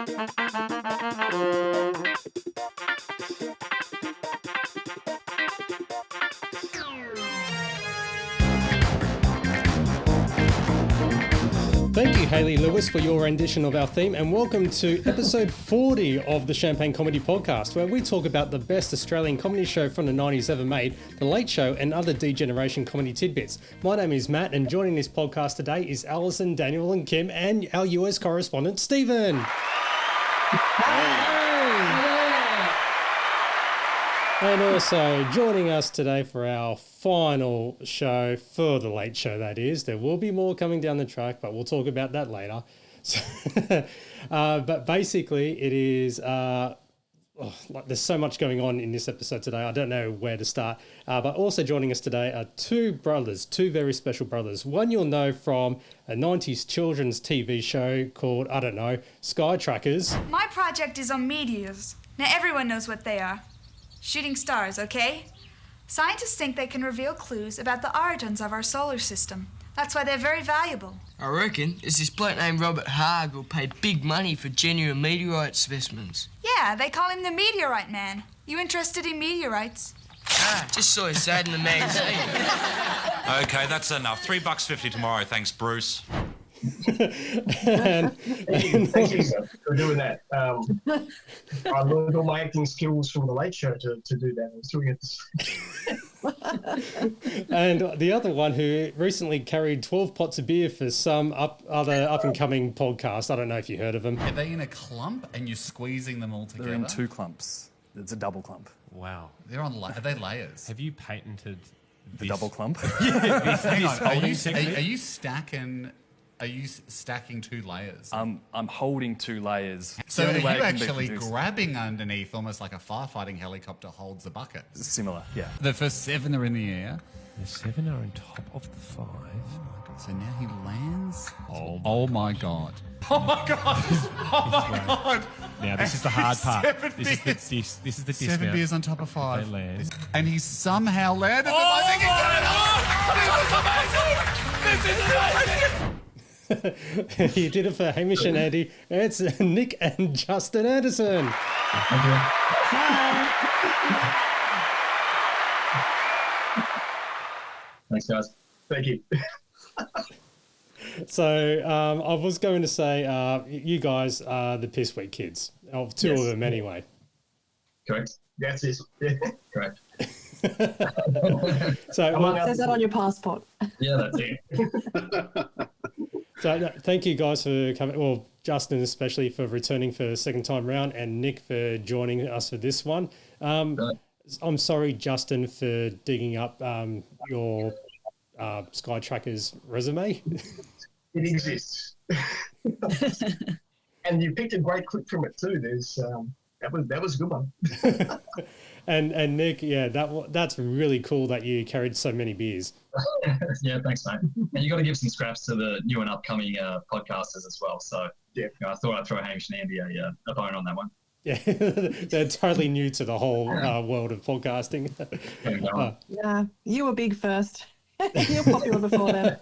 Thank you, Hayley Lewis, for your rendition of our theme, and welcome to episode 40 of the Champagne Comedy Podcast, where we talk about the best Australian comedy show from the 90s ever made, The Late Show, and other D-Generation comedy tidbits. My name is Matt, and joining this podcast today is Alison, Daniel, and Kim, and our US correspondent, Stephen. And also joining us today for our final show for The Late Show, that is. There will be more coming down the track, but we'll talk about that later. So, but basically, it is... there's so much going on in this episode today. I don't know where to start. But also joining us today are two very special brothers. One you'll know from a 90s children's TV show called, Skytrackers. My project is on meteors. Now everyone knows what they are. Shooting stars, okay? Scientists think they can reveal clues about the origins of our solar system. That's why they're very valuable. I reckon it's this bloke named Robert Haag who'll pay big money for genuine meteorite specimens. Yeah, they call him the Meteorite Man. You interested in meteorites? Just saw his ad in the magazine. Okay, that's enough. $3.50 tomorrow, thanks, Bruce. Thank you for doing that. I learned all my acting skills from The Late Show to do that. I'm still getting And the other one who recently carried 12 pots of beer for some other up-and-coming podcast. I don't know if you heard of them. Are they in a clump and you're squeezing them all together? They're in two clumps. It's a double clump. Wow. They're on. Are they layers? Have you patented The double clump? Hang on. Are you stacking? Are you stacking two layers? I'm holding two layers. So are you actually grabbing underneath, almost like a firefighting helicopter holds the bucket? Similar, yeah. The first 7 are in the air. The 7 are on top of the 5. Oh my god! So now he lands. Oh my god! Oh my god! Oh my god! Now this is the hard part. This is the 7 beers on top of 5. They land. And he somehow landed. Oh them. This is amazing! You did it for Hamish and Andy. It's Nick and Justin Anderson. Thanks, guys. Thank you. So I was going to say you guys are the Piss Week kids. Of two of them anyway. Correct. That's it. Yeah, correct. So it says that on your passport. Yeah, that's it. So thank you guys for coming. Well, Justin especially for returning for the second time round, and Nick for joining us for this one. I'm sorry, Justin, for digging up your Skytrackers resume. It exists, and you picked a great clip from it too. There's that was a good one. And Nick, yeah, that's really cool that you carried so many beers. Yeah, thanks, mate. And you got to give some scraps to the new and upcoming podcasters as well. So yeah, I thought I'd throw Hamish and Andy a bone on that one. Yeah, they're totally new to the whole world of podcasting. Yeah, you were big first. You're popular before then.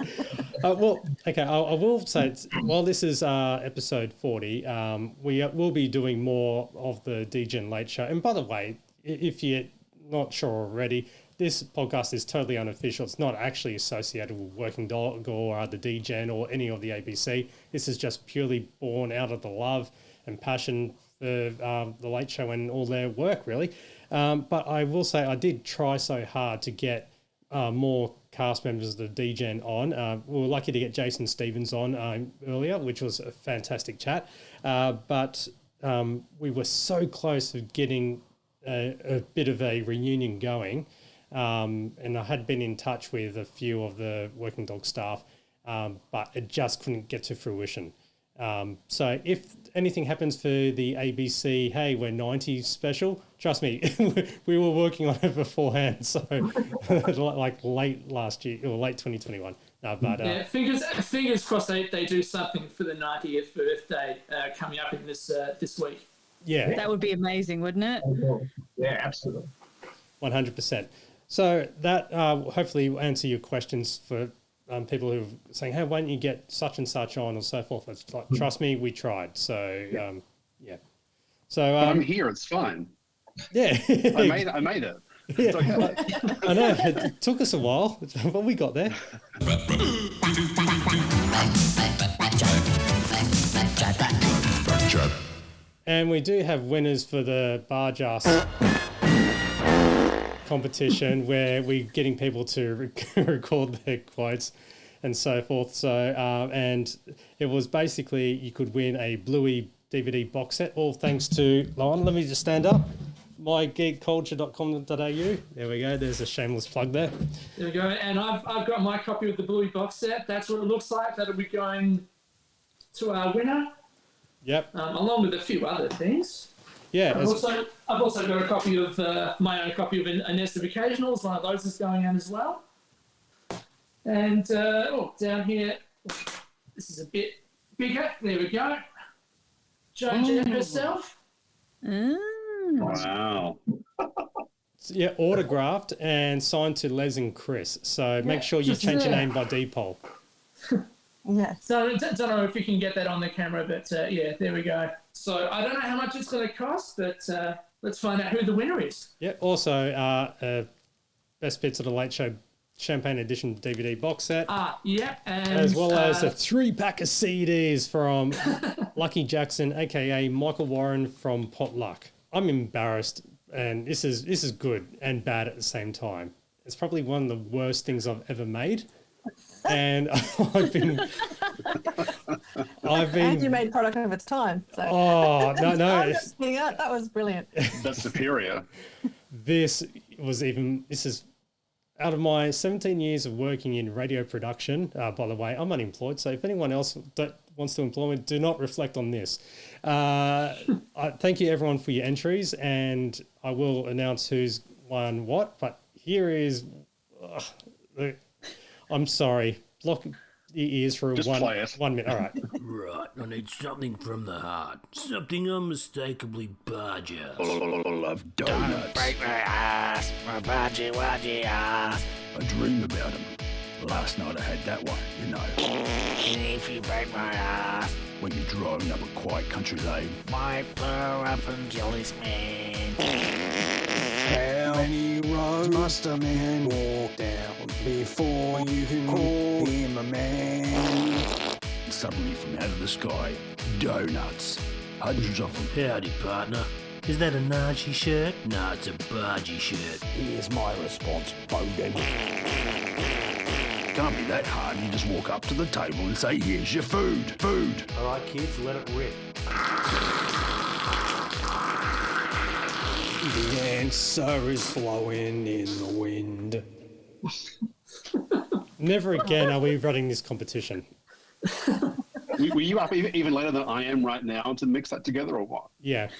Well, okay, I will say, while this is episode 40, we will be doing more of the DGen Late Show. And by the way, if you're not sure already, this podcast is totally unofficial. It's not actually associated with Working Dog or the DGen or any of the ABC. This is just purely born out of the love and passion for the Late Show and all their work, really. But I will say I did try so hard to get more cast members of the DGen on. We were lucky to get Jason Stevens on earlier, which was a fantastic chat. But we were so close to getting a bit of a reunion going. And I had been in touch with a few of the Working Dog staff, but it just couldn't get to fruition. So if anything happens for the ABC, hey, we're 90 special, trust me, we were working on it beforehand. So like late last year or late 2021. Yeah, fingers crossed they do something for the 90th birthday coming up in this week. Yeah. That would be amazing, wouldn't it? Yeah, absolutely. 100%. So that hopefully will answer your questions for people who are saying, hey, why don't you get such and such on and so forth. It's like, trust me, we tried. So, So But I'm here. It's fine. Yeah. I made it. It's okay. I know it took us a while, but we got there. And we do have winners for the Bargearse competition, where we're getting people to record their quotes and so forth. So, and it was basically you could win a Bluey DVD box set, all thanks to Lauren. Let me just stand up. mygeekculture.com.au. There we go. There's a shameless plug there. There we go. And I've got my copy of the Bluey box set. That's what it looks like. That'll be going to our winner. Yep. Along with a few other things. Yeah. I've also got a copy of my own copy of A Nest of Occasionals. One of those is going out as well. And down here, this is a bit bigger. There we go. Joan Jett herself. Wow. Yeah, autographed and signed to Les and Chris. So make sure you change your name by default. Yes. So I don't know if you can get that on the camera, but yeah, there we go. So I don't know how much it's going to cost, but let's find out who the winner is. Yeah. Also, Best Bits of the Late Show Champagne Edition DVD box set. Yeah. And, as well as a 3-pack of CDs from Lucky Jackson, aka Michael Warren from Potluck. I'm embarrassed, and this is good and bad at the same time. It's probably one of the worst things I've ever made. And I've been. And you made product of its time. So. Oh no! I'm just kidding. That was brilliant. That's superior. This is out of my 17 years of working in radio production. By the way, I'm unemployed, so if anyone else wants to employ me, do not reflect on this. Thank you everyone for your entries, and I will announce who's won what. But here is. I'm sorry. Block your ears for Just 1 minute. All right. Right. I need something from the heart. Something unmistakably Bargearse. I love donuts. Don't break my ass, my Bargearse ass. I dreamed about him. Last night I had that one, you know. If you break my ass, When you're driving up a quiet country lane. might blow up and kill this man. How many roads must a man walk down before you can call him a man? Suddenly from out of the sky, donuts. Hundreds of them. Howdy, partner. Is that a Nazi shirt? No, it's a Bargie shirt. Here's my response, Bowden. Can't be that hard. You just walk up to the table and say, here's your food. Food. All right, kids, let it rip. The answer is blowing in the wind. Never again are we running this competition. Were you up even later than I am right now to mix that together, or what? Yeah,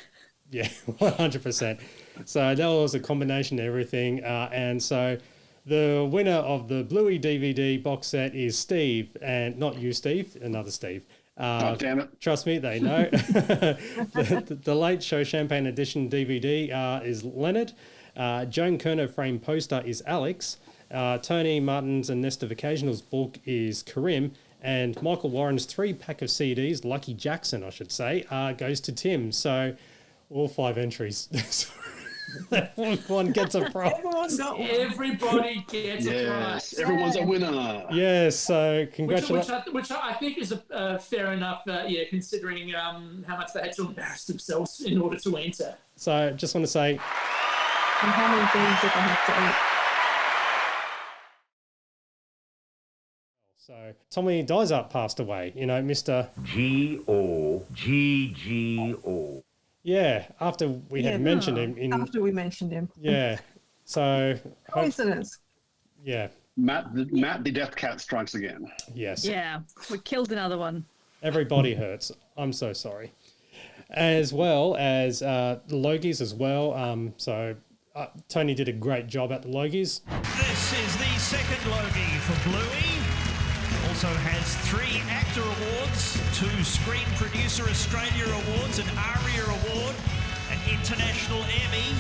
100%. So that was a combination of everything. And so the winner of the Bluey DVD box set is Steve, and not you, Steve, another Steve. Oh, damn it. Trust me, they know. the Late Show Champagne Edition DVD is Leonard. Joan Kerner frame poster is Alex. Tony Martin's A Nest of Occasionals book is Karim. And Michael Warren's 3-pack of CDs, Lucky Jackson, I should say, goes to Tim. So all 5 entries. Everyone gets a prize. Everybody gets a prize. Everyone's a winner. Yes, so congratulations. Which I think is fair enough, considering how much they had to embarrass themselves in order to enter. So I just want to say... And how many things did I have to eat? So Tommy Dysart passed away, Mr. G-O-G-G-O. Yeah, after we had mentioned him. After we mentioned him. Yeah, so... Coincidence. Yeah. Matt the Death Cat strikes again. Yes. Yeah, we killed another one. Everybody hurts. I'm so sorry. As well as the Logies as well. Tony did a great job at the Logies. This is the second Logie for Bluey. Also has 3 actor awards, 2 Screen Producer Australia awards, an ARIA award, an International Emmy.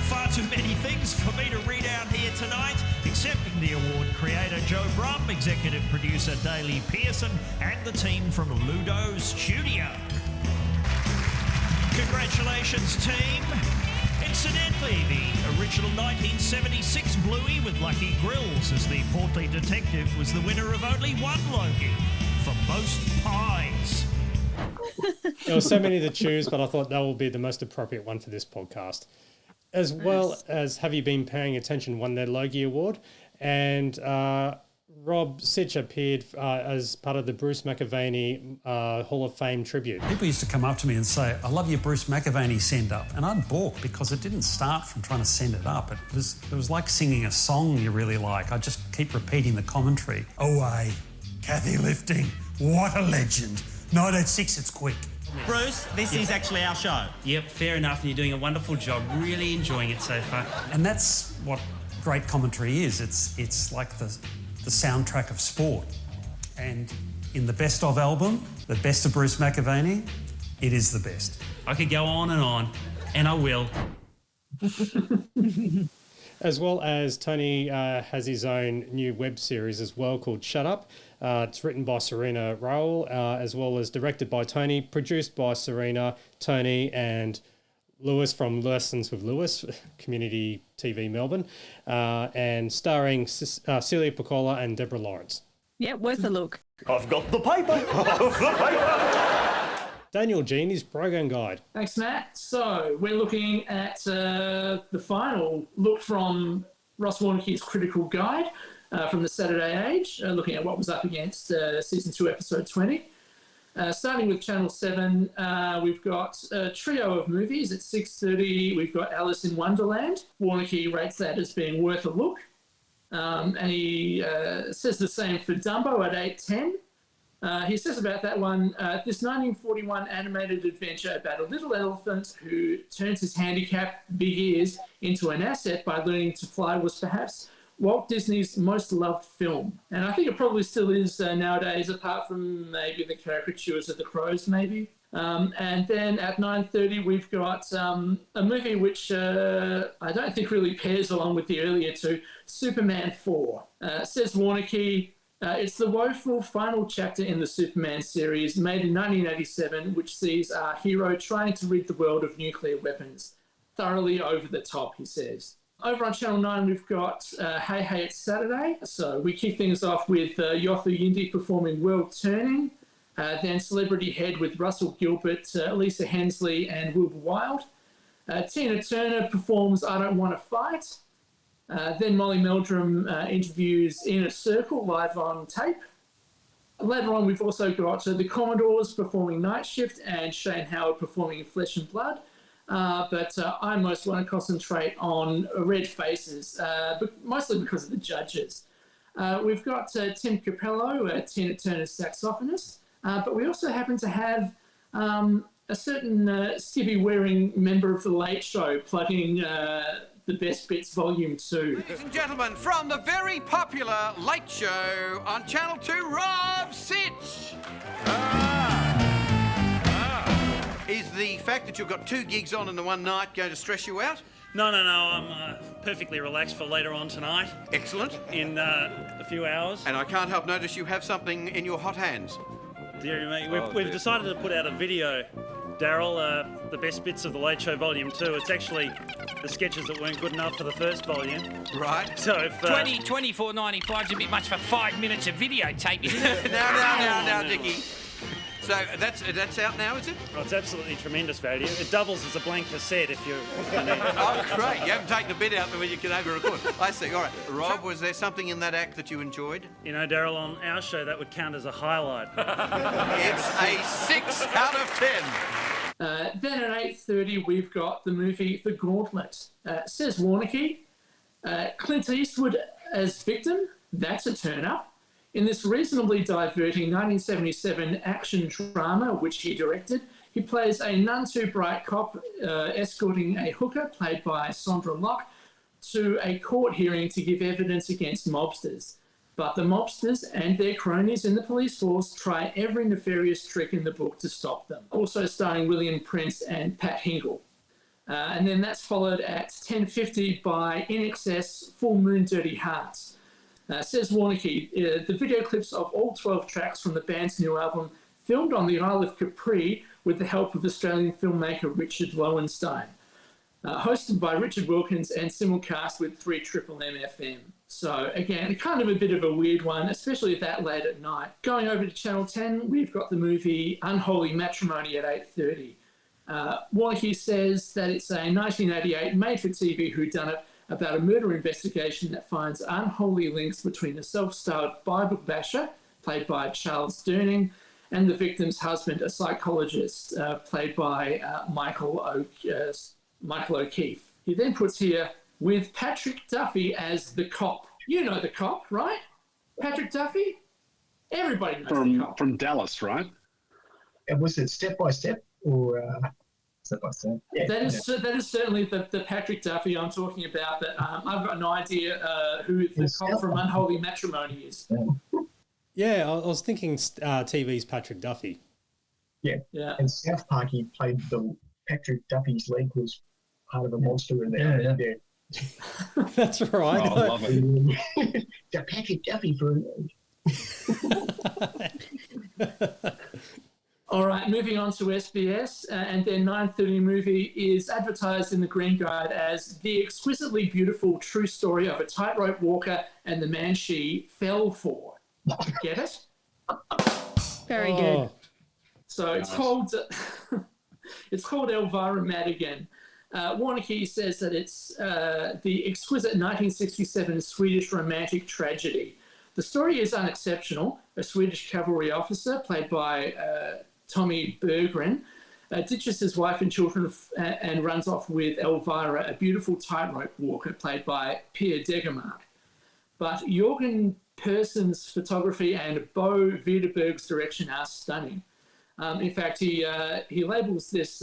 Far too many things for me to read out here tonight. Accepting the award, creator Joe Brum, executive producer Daley Pearson, and the team from Ludo's Studio. Congratulations, team. Incidentally, the original 1976 Bluey with Lucky Grills as the portly detective was the winner of only one Logie for most pies. There were so many to choose, but I thought that will be the most appropriate one for this podcast. As well as Have You Been Paying Attention won their Logie Award, and Rob Sitch appeared as part of the Bruce McAvaney Hall of Fame tribute. People used to come up to me and say, I love your Bruce McAvaney send-up. And I'd balk because it didn't start from trying to send it up. It was like singing a song you really like. I just keep repeating the commentary. Away, Kathy Lifting, what a legend. 1906, it's quick. Bruce, this is actually our show. Yep, fair enough, and you're doing a wonderful job. Really enjoying it so far. And that's what great commentary is. It's like the soundtrack of sport. And in the Best Of album, the best of Bruce McAvaney, it is the best. I could go on, and I will. As well as Tony has his own new web series as well called Shut Up. It's written by Serena Raoul, as well as directed by Tony, produced by Serena, Tony, and Lewis from Lessons with Lewis, Community TV Melbourne, and starring Celia Piccola and Deborah Lawrence. Yeah, worth a look. I've got the paper. Daniel Jean, his program guide. Thanks, Matt. So we're looking at the final look from Ross Warnicki's Critical Guide from the Saturday Age, looking at what was up against Season 2, Episode 20. Starting with Channel 7, we've got a trio of movies. At 6:30, we've got Alice in Wonderland. Warnicki rates that as being worth a look. And he says the same for Dumbo at 8:10. He says about that one, this 1941 animated adventure about a little elephant who turns his handicapped big ears into an asset by learning to fly was perhaps Walt Disney's most loved film. And I think it probably still is nowadays, apart from maybe the caricatures of the crows, maybe. And then at 9:30, we've got a movie which I don't think really pairs along with the earlier two, Superman 4. Says Warnicki, it's the woeful final chapter in the Superman series made in 1987, which sees our hero trying to rid the world of nuclear weapons. Thoroughly over the top, he says. Over on Channel 9, we've got Hey Hey It's Saturday. So we kick things off with Yothu Yindi performing World Turning, then Celebrity Head with Russell Gilbert, Lisa Hensley and Wilbur Wilde. Tina Turner performs I Don't Want to Fight. Then Molly Meldrum interviews Inner Circle live on tape. Later on, we've also got the Commodores performing Night Shift and Shane Howard performing Flesh and Blood. But I most want to concentrate on Red Faces, but mostly because of the judges. We've got Tim Capello, Tina Turner's saxophonist, but we also happen to have a certain skivvy-wearing member of The Late Show plugging The Best Bits Volume 2. Ladies and gentlemen, from the very popular Late Show on Channel 2, Rob Sitch. Is the fact that you've got 2 gigs on in the one night going to stress you out? No, I'm perfectly relaxed for later on tonight. Excellent. In a few hours. And I can't help notice you have something in your hot hands. Dear me, we've decided to put out a video, Daryl, the best bits of The Late Show Volume 2. It's actually the sketches that weren't good enough for the first volume. Right. So if... $24.95 is a bit much for 5 minutes of videotape, isn't it? Now, Dickie. So that's out now, is it? Oh, it's absolutely tremendous value. It doubles as a blank cassette if you need. Oh, great. You haven't taken a bit out when you can over-record. I see. All right. Rob, was there something in that act that you enjoyed? You know, Daryl, on our show, that would count as a highlight. It's a 6 out of 10. Then at 8:30, we've got the movie The Gauntlet. Says Warnicki, Clint Eastwood as victim, that's a turn-up. In this reasonably diverting 1977 action drama, which he directed, he plays a none-too-bright cop escorting a hooker, played by Sandra Locke, to a court hearing to give evidence against mobsters. But the mobsters and their cronies in the police force try every nefarious trick in the book to stop them. Also starring William Prince and Pat Hingle. And then that's followed at 10:50 by In Excess, Full Moon Dirty Hearts. Says Warnicki, the video clips of all 12 tracks from the band's new album, filmed on the Isle of Capri, with the help of Australian filmmaker Richard Lowenstein. Hosted by Richard Wilkins and simulcast with 3MMM FM. So again, kind of a bit of a weird one, especially that late at night. Going over to Channel 10, we've got the movie Unholy Matrimony at 8:30. Warnke says that it's a 1988 made-for-TV whodunit about a murder investigation that finds unholy links between a self-styled Bible basher, played by Charles Durning, and the victim's husband, a psychologist, played by Michael O'Keefe. He then puts here, with Patrick Duffy as the cop. You know the cop, right? Patrick Duffy? Everybody knows the cop. From Dallas, right? And was it Step by Step or Step by Step? Yeah, that is certainly the Patrick Duffy I'm talking about. But I've got no idea who the cop from Unholy Matrimony is. Yeah, I was thinking TV's Patrick Duffy. Yeah. And South Park, he played Patrick Duffy's leg was part of a monster in there. Yeah. That's right. Oh, I love it. The Patrick Duffy for All right, moving on to SBS, and their 9:30 movie is advertised in the Green Guide as the exquisitely beautiful true story of a tightrope walker and the man she fell for. Get it? Very good. So it's called Elvira Madigan. Warnke says that it's the exquisite 1967 Swedish romantic tragedy. The story is unexceptional. A Swedish cavalry officer, played by Tommy Berggren, ditches his wife and children and runs off with Elvira, a beautiful tightrope walker, played by Pia Degermark. But Jorgen Persson's photography and Bo Widerberg's direction are stunning. In fact, he labels this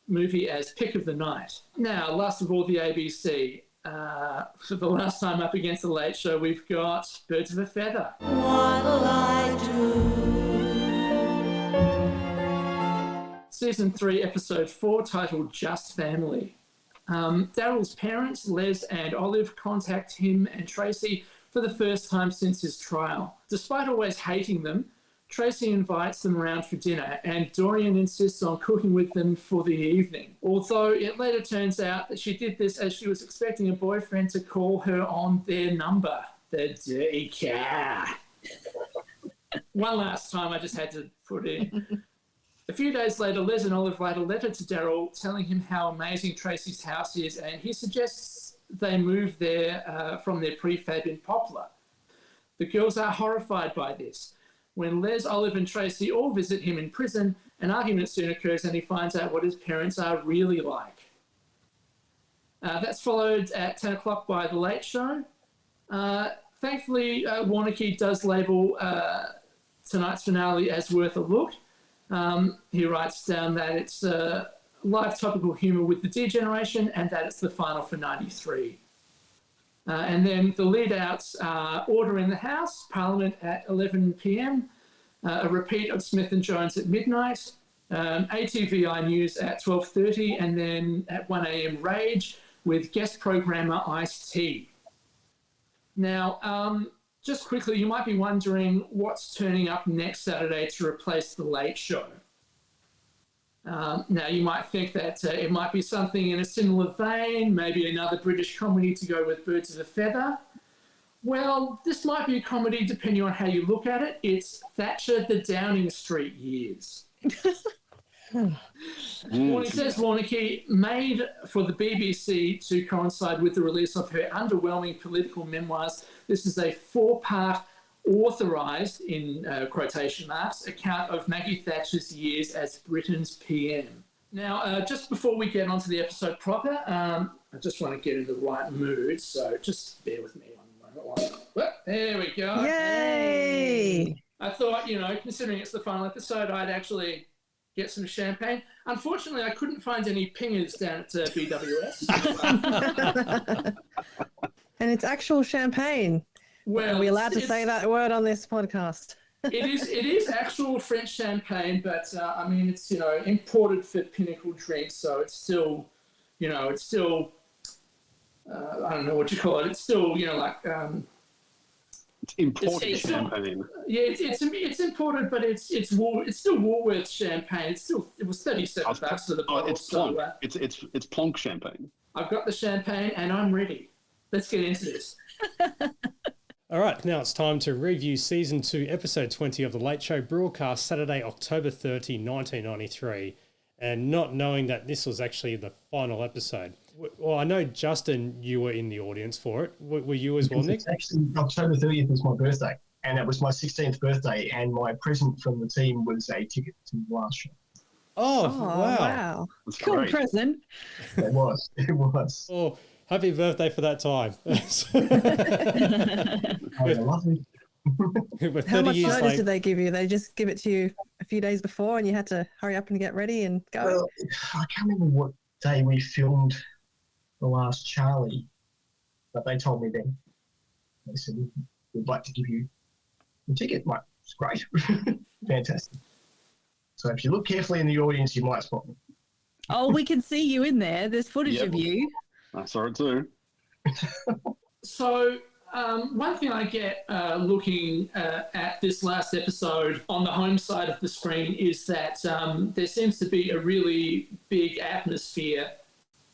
movie as Pick of the Night. Now, last of all, the ABC. For the last time up against The Late Show, we've got Birds of a Feather. What'll I do? Season 3, Episode 4, titled Just Family. Daryl's parents, Les and Olive, contact him and Tracy for the first time since his trial. Despite always hating them, Tracy invites them around for dinner, and Dorian insists on cooking with them for the evening. Although it later turns out that she did this as she was expecting a boyfriend to call her on their number. The dirty car. One last time, I just had to put in. A few days later, Les and Olive write a letter to Daryl telling him how amazing Tracy's house is, and he suggests they move there from their prefab in Poplar. The girls are horrified by this. When Les, Olive and Tracy all visit him in prison, an argument soon occurs and he finds out what his parents are really like. That's followed at 10 o'clock by The Late Show. Thankfully, Warnke does label tonight's finale as worth a look. He writes down that it's live topical humour with the D generation and that it's the final for 93. And then the lead-outs are Order in the House, Parliament at 11 p.m, a repeat of Smith and Jones at midnight, ATVI News at 12:30, and then at 1 a.m, Rage with guest programmer Ice-T. Now, just quickly, you might be wondering what's turning up next Saturday to replace The Late Show. Now, you might think that it might be something in a similar vein, maybe another British comedy to go with Birds of a Feather. Well, this might be a comedy depending on how you look at it. It's Thatcher the Downing Street Years. It says Warnke, made for the BBC to coincide with the release of her underwhelming political memoirs. This is a 4-part authorised, in quotation marks, account of Maggie Thatcher's years as Britain's PM. Now, just before we get onto the episode proper, I just want to get in the right mood, so just bear with me one moment. Well, there we go. Yay! I thought, considering it's the final episode, I'd actually get some champagne. Unfortunately, I couldn't find any pingers down at BWS. And it's actual champagne. Well, are we allowed to say that word on this podcast? It is actual French champagne, but it's imported for Pinnacle drinks, so it's still, I don't know what you call it. It's still It's imported It's- champagne. Yeah, it's imported, but it's still Woolworths champagne. It was $37 for the bottle. It's Plonk. It's Plonk champagne. I've got the champagne and I'm ready. Let's get into this. All right, now it's time to review Season 2, Episode 20 of The Late Show, broadcast Saturday, October 30, 1993, and not knowing that this was actually the final episode. Well, I know, Justin, you were in the audience for it. Were you as well, Nick? It's actually October 30th was my birthday, and it was my 16th birthday, and my present from the team was a ticket to the last show. Oh, wow. Wow. That's Cool great. present. It was. Oh, happy birthday for that time. Lovely. We're 30 How much years notice late. did they give you? They just give it to you a few days before and you had to hurry up and get ready and go? Well, I can't remember what day we filmed The Last Charlie, but they told me then. They said, we'd like to give you a ticket. Like, it's great. Fantastic. So if you look carefully in the audience, you might spot me. Oh, we can see you in there. There's footage Yep. of you. I saw it too. So, one thing I get looking at this last episode on the home side of the screen is that there seems to be a really big atmosphere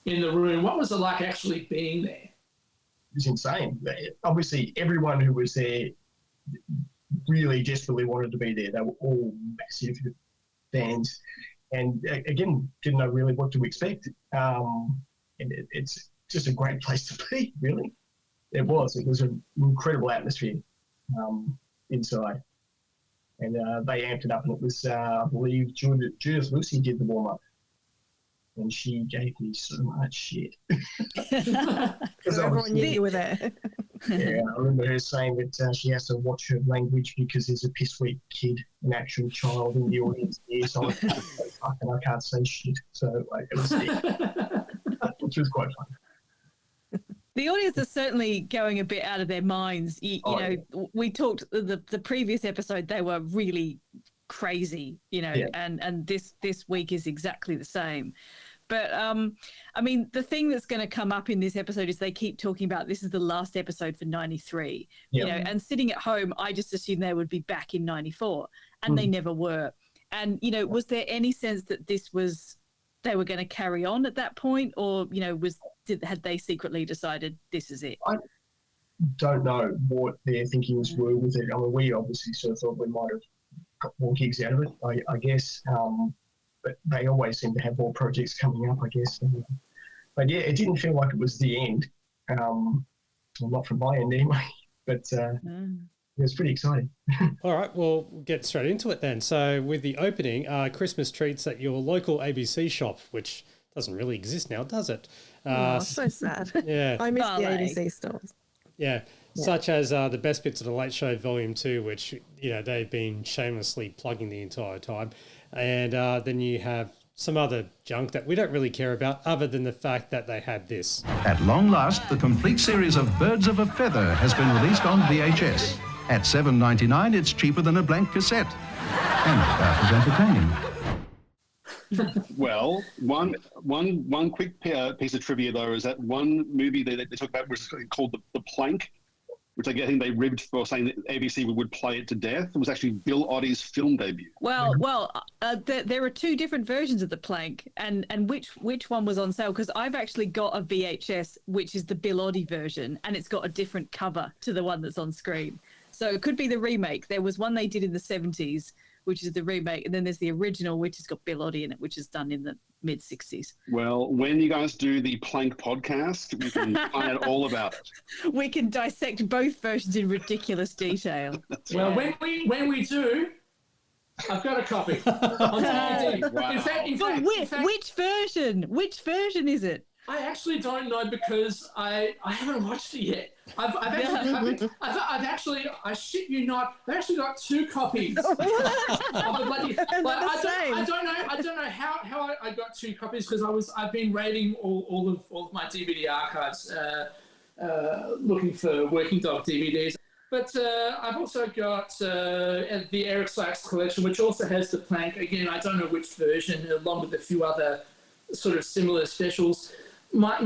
in the room. What was it like actually being there? It was insane. Obviously, everyone who was there really desperately wanted to be there. They were all massive fans. And again, didn't know really what to expect. And it's just a great place to be, really. It was an incredible atmosphere inside. And they amped it up, and it was, I believe, Judith Lucy did the warm-up. And she gave me so much shit. Everyone knew you were there. Yeah, I remember her saying that she has to watch her language because there's a piss weak kid, an actual child in the audience there, so I can't say shit. So it was, which was quite fun. The audience is certainly going a bit out of their minds. You know, we talked the previous episode; they were really crazy, you know, and this week is exactly the same. But I mean, the thing that's going to come up in this episode is they keep talking about this is the last episode for 93, you know, and sitting at home, I just assumed they would be back in 94, and they never were. And, you know, was there any sense that they were going to carry on at that point, or, you know, had they secretly decided this is it? I don't know what their thinkings were with it. I mean, we obviously sort of thought we might have got more gigs out of it, I guess. But they always seem to have more projects coming up, I guess. But yeah, it didn't feel like it was the end. Well, not from my end anyway, but it was pretty exciting. All right, well, we'll get straight into it then. So with the opening, Christmas treats at your local ABC shop, which doesn't really exist now, does it? So sad. Yeah. I miss the ABC stores. Yeah, such as the Best Bits of the Late Show Volume 2, which, you know, they've been shamelessly plugging the entire time. And then you have some other junk that we don't really care about other than the fact that they had this. At long last, the complete series of Birds of a Feather has been released on VHS. At $7.99, it's cheaper than a blank cassette. And about as entertaining. Well, one quick piece of trivia, though, is that one movie they talk about was called The Plank, which I think they ribbed for saying that ABC would play it to death. It was actually Bill Oddie's film debut. Well, there are two different versions of The Plank, and which one was on sale? Because I've actually got a VHS, which is the Bill Oddie version, and it's got a different cover to the one that's on screen. So it could be the remake. There was one they did in the 70s, which is the remake, and then there's the original, which has got Bill Oddie in it, which is done in the mid-60s. Well, when you guys do the Plank podcast, we can find out all about it. We can dissect both versions in ridiculous detail. Well, when we do, I've got a copy on DVD. Wow. In fact, which version? Which version is it? I actually don't know because I haven't watched it yet. I've actually, I shit you not, I've actually got two copies. Of the bloody, I don't know how I got two copies because I've been raiding all of my DVD archives, looking for Working Dog DVDs. But I've also got the Eric Sykes collection, which also has The Plank. Again, I don't know which version, along with a few other sort of similar specials. My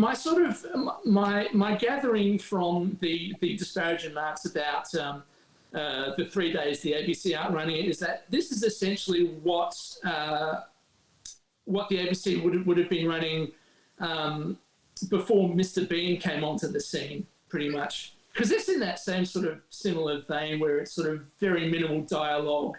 gathering from the disparaging marks about the 3 days the ABC aren't running it, is that this is essentially what the ABC would have been running before Mr. Bean came onto the scene, pretty much. Because it's in that same sort of similar vein where it's sort of very minimal dialogue,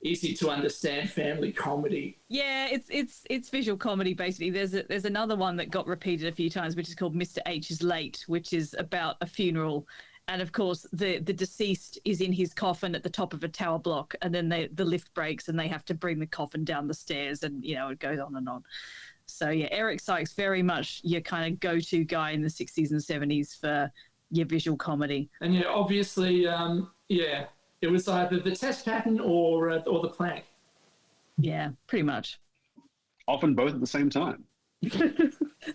easy to understand family comedy. Yeah, it's visual comedy basically. There's another one that got repeated a few times, which is called Mr. H is Late, which is about a funeral, and of course the deceased is in his coffin at the top of a tower block, and then the lift breaks and they have to bring the coffin down the stairs, and it goes on and on. So yeah, Eric Sykes very much your kind of go-to guy in the 60s and 70s for your visual comedy. And yeah, obviously, it was either the test pattern or the plank. Yeah, pretty much. Often both at the same time.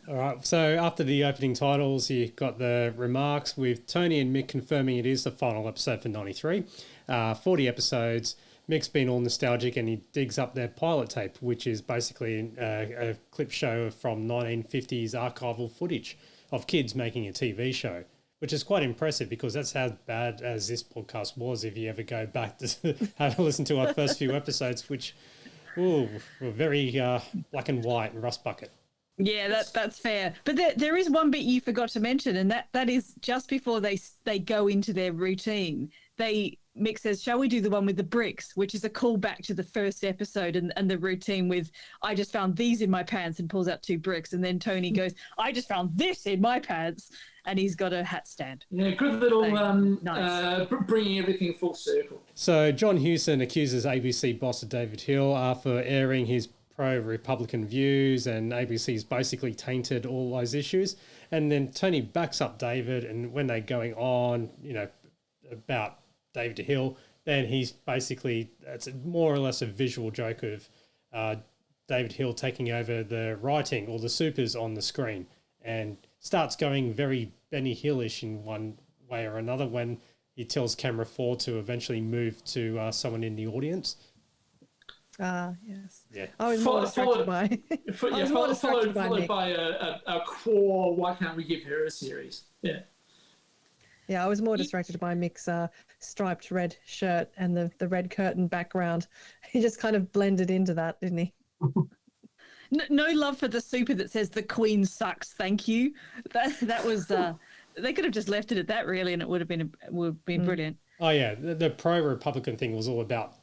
All right, so after the opening titles, you got the remarks with Tony and Mick confirming it is the final episode for 93. 40 episodes. Mick's been all nostalgic and he digs up their pilot tape, which is basically a clip show from 1950s archival footage of kids making a TV show, which is quite impressive because that's how bad as this podcast was if you ever go back to have a listen to our first few episodes, which were very black and white and rust bucket. Yeah, that's fair. But there is one bit you forgot to mention, and that is just before they go into their routine, Mick says, shall we do the one with the bricks, which is a callback to the first episode and the routine with, I just found these in my pants, and pulls out 2 bricks. And then Tony goes, I just found this in my pants. And he's got a hat stand. Yeah, good little nice. Bringing everything full circle. So John Hewson accuses ABC boss David Hill for airing his pro-Republican views, and ABC's basically tainted all those issues. And then Tony backs up David, and when they're going on, about David Hill, then he's basically, it's more or less a visual joke of David Hill taking over the writing or the supers on the screen, and starts going very Benny Hillish in one way or another when he tells camera 4 to eventually move to someone in the audience. Yes. Yeah. I was more distracted by. Followed by a core. Why can't we give her a series? Yeah. Yeah, I was more distracted by Mick's striped red shirt and the red curtain background. He just kind of blended into that, didn't he? No love for the super that says the Queen sucks, thank you. That was they could have just left it at that really, and it would have been brilliant. Oh yeah, the pro-Republican thing was all about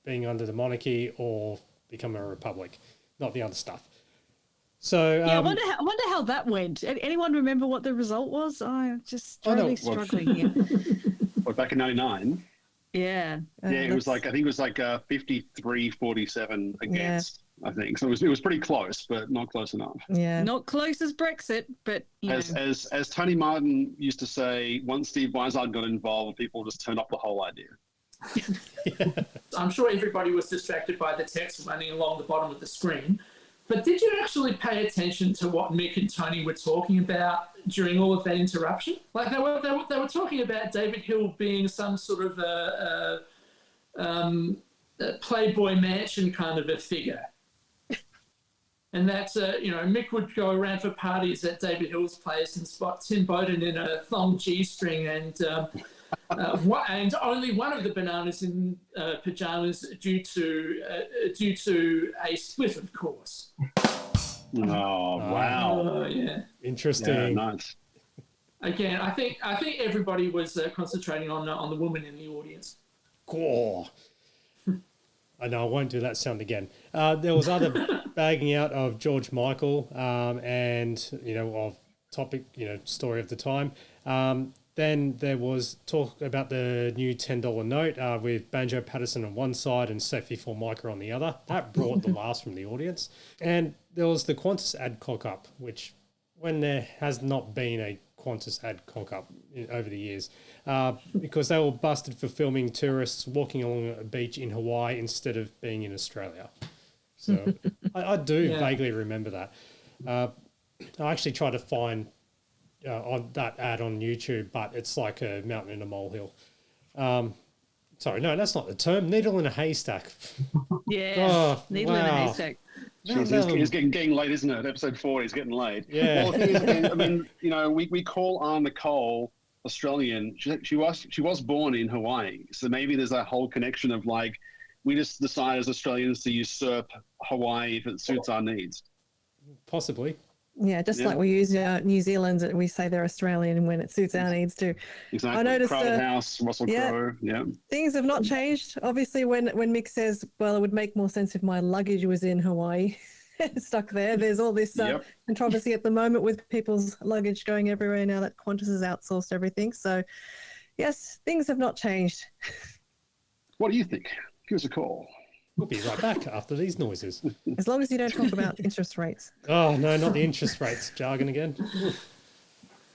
being under the monarchy or becoming a republic, not the other stuff. So yeah, I wonder how that went. Anyone remember what the result was? I'm just really struggling here. What, back in 99? Yeah. Yeah, it was like, I think it was like 53-47 against. I think so. It was pretty close, but not close enough. Yeah, not close as Brexit, but as Tony Martin used to say, once Steve Weisard got involved, people just turned up the whole idea. I'm sure everybody was distracted by the text running along the bottom of the screen. But did you actually pay attention to what Mick and Tony were talking about during all of that interruption? Like they were talking about David Hill being some sort of a Playboy Mansion kind of a figure. And that's, Mick would go around for parties at David Hill's place and spot Tim Bowden in a thong G-string and only one of the bananas in pajamas due to a split, of course. Oh, wow. Yeah. Interesting. Yeah, nice. Again, I think everybody was concentrating on the woman in the audience. Cool. I know I won't do that sound again. There was other bagging out of George Michael and, of topic, story of the time. Then there was talk about the new $10 note with Banjo Patterson on one side and Sophie Formica on the other. That brought the laughs from the audience. And there was the Qantas ad cock-up, which when there has not been a Qantas ad cock-up over the years, because they were busted for filming tourists walking along a beach in Hawaii instead of being in Australia. So I do vaguely remember that. I actually tried to find on that ad on YouTube, but it's like a mountain in a molehill. Sorry, no, that's not the term. Needle in a haystack. Yeah, needle in a haystack. Jeez, it's getting late, isn't it? Episode 4, he's getting late. Yeah. Well, I mean, we call on Nicole Australian. She was born in Hawaii, so maybe there's a whole connection of like, we just decide as Australians to usurp Hawaii if it suits our needs. Possibly. Yeah, just like we use New Zealand, we say they're Australian when it suits our needs too. Exactly. I noticed Crowded House, Russell Crowe. Yeah. Things have not changed. Obviously, when Mick says, well, it would make more sense if my luggage was in Hawaii, stuck there. There's all this controversy at the moment with people's luggage going everywhere now that Qantas has outsourced everything. So, yes, things have not changed. What do you think? Give us a call. We'll be right back after these noises. As long as you don't talk about interest rates. Oh, no, not the interest rates jargon again.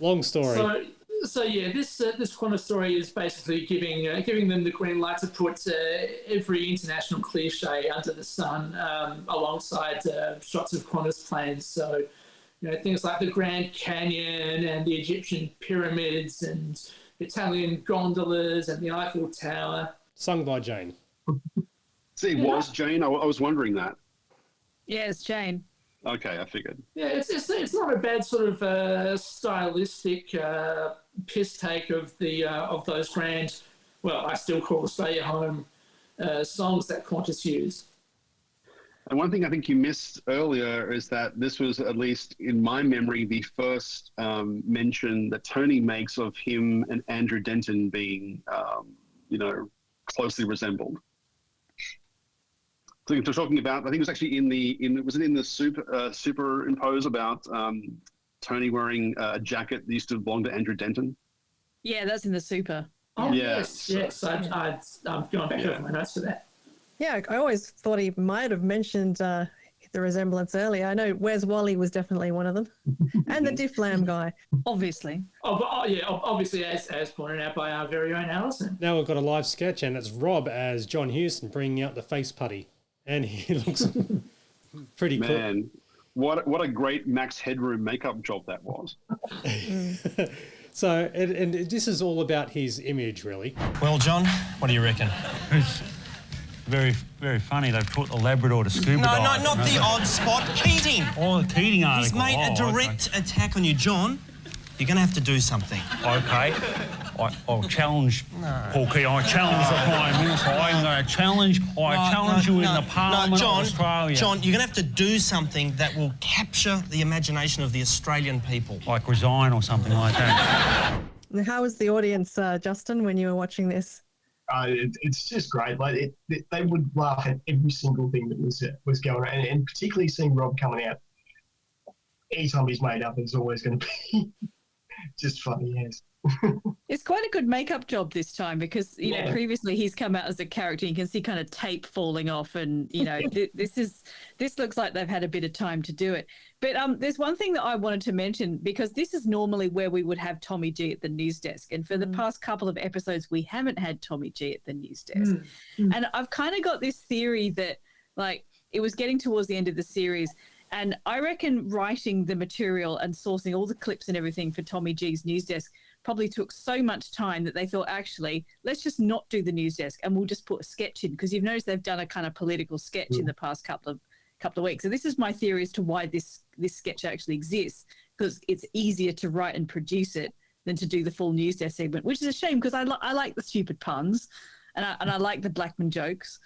Long story. So yeah, this Qantas story is basically giving them the green light to put every international cliche under the sun alongside shots of Qantas planes. So, things like the Grand Canyon and the Egyptian pyramids and Italian gondolas and the Eiffel Tower. Sung by Jane. See, was Jane? I was wondering that. Yeah, it's Jane. Okay, I figured. Yeah, it's not a bad sort of stylistic piss take of those grand, well, I still call the stay at home songs that Qantas use. And one thing I think you missed earlier is that this was, at least in my memory, the first mention that Tony makes of him and Andrew Denton being, closely resembled. So you're talking about, I think it was actually in the superimpose about Tony wearing a jacket that used to belong to Andrew Denton? Yeah, that's in the super. Oh, yes. I'm going back over my notes for that. Yeah, I always thought he might have mentioned the resemblance earlier. I know Where's Wally was definitely one of them. And the Diff Lamb guy. Obviously. Obviously, as pointed out by our very own Alison. Now we've got a live sketch, and it's Rob as John Hewson bringing out the face putty. And he looks pretty cool. Man, what a great Max Headroom makeup job that was. So, and this is all about his image, really. Well, John, what do you reckon? It's very, very funny. They've taught the Labrador to scuba dive. No, not the odd spot. Keating. Oh, the Keating article. He's made a direct attack on you, John. You're going to have to do something. Okay. I'll challenge Paul Keating. I challenge the Prime Minister. I'm going to challenge. Challenge you in the Parliament of Australia. John, you're going to have to do something that will capture the imagination of the Australian people. Like resign or something like that. How was the audience, Justin, when you were watching this? It's just great. Like they would laugh at every single thing that was going on, and particularly seeing Rob coming out. Anytime he's made up, it's always going to be just funny. Yes. It's quite a good makeup job this time because previously he's come out as a character. You can see kind of tape falling off, and this looks like they've had a bit of time to do it. But there's one thing that I wanted to mention, because this is normally where we would have Tommy G at the news desk, and for the past couple of episodes we haven't had Tommy G at the news desk. And I've kind of got this theory that like it was getting towards the end of the series. And I reckon writing the material and sourcing all the clips and everything for Tommy G's news desk probably took so much time that they thought, actually, let's just not do the news desk and we'll just put a sketch in, because you've noticed they've done a kind of political sketch in the past couple of weeks. So this is my theory as to why this sketch actually exists, because it's easier to write and produce it than to do the full news desk segment, which is a shame because I like the stupid puns and I like the Blackman jokes.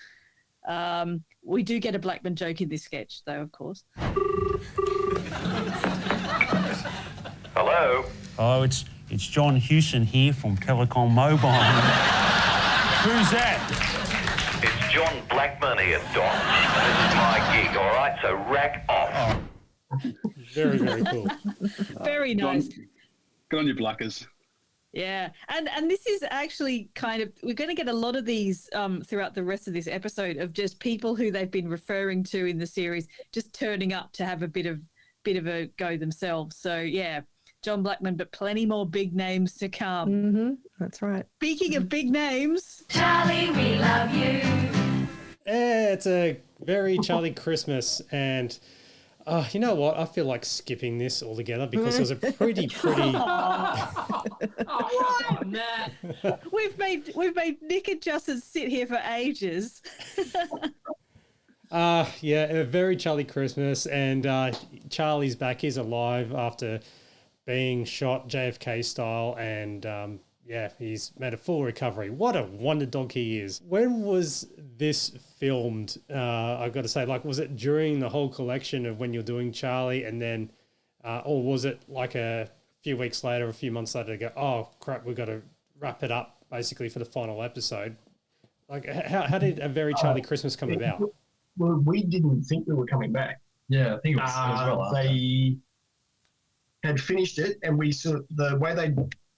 We do get a Blackman joke in this sketch, though, of course. Hello? Oh, it's John Hewson here from Telecom Mobile. Who's that? It's John Blackman here, Doc. This is my gig, all right? So rack off. Very, very cool. Very nice. Good on you, Blackers. Yeah, and this is actually kind of, we're going to get a lot of these throughout the rest of this episode of just people who they've been referring to in the series just turning up to have a bit of a go themselves. So yeah, John Blackman, but plenty more big names to come. Mm-hmm. That's right. Speaking of big names, Charlie, we love you. It's a very Charlie Christmas, and you know what? I feel like skipping this altogether because it was a pretty. Oh, man. We've made Nick and Justin sit here for ages. Yeah, a very Charlie Christmas, and Charlie's back. He's alive after being shot JFK style, and he's made a full recovery. What a wonder dog he is. When was this filmed? I've got to say, like, was it during the whole collection of when you're doing Charlie, and then, or was it like a few weeks later, a few months later to go, oh crap, we've got to wrap it up basically for the final episode? Like, how did A Very Charlie Christmas come about? Well, we didn't think we were coming back. Yeah, I think it was well after. They had finished it, and the way they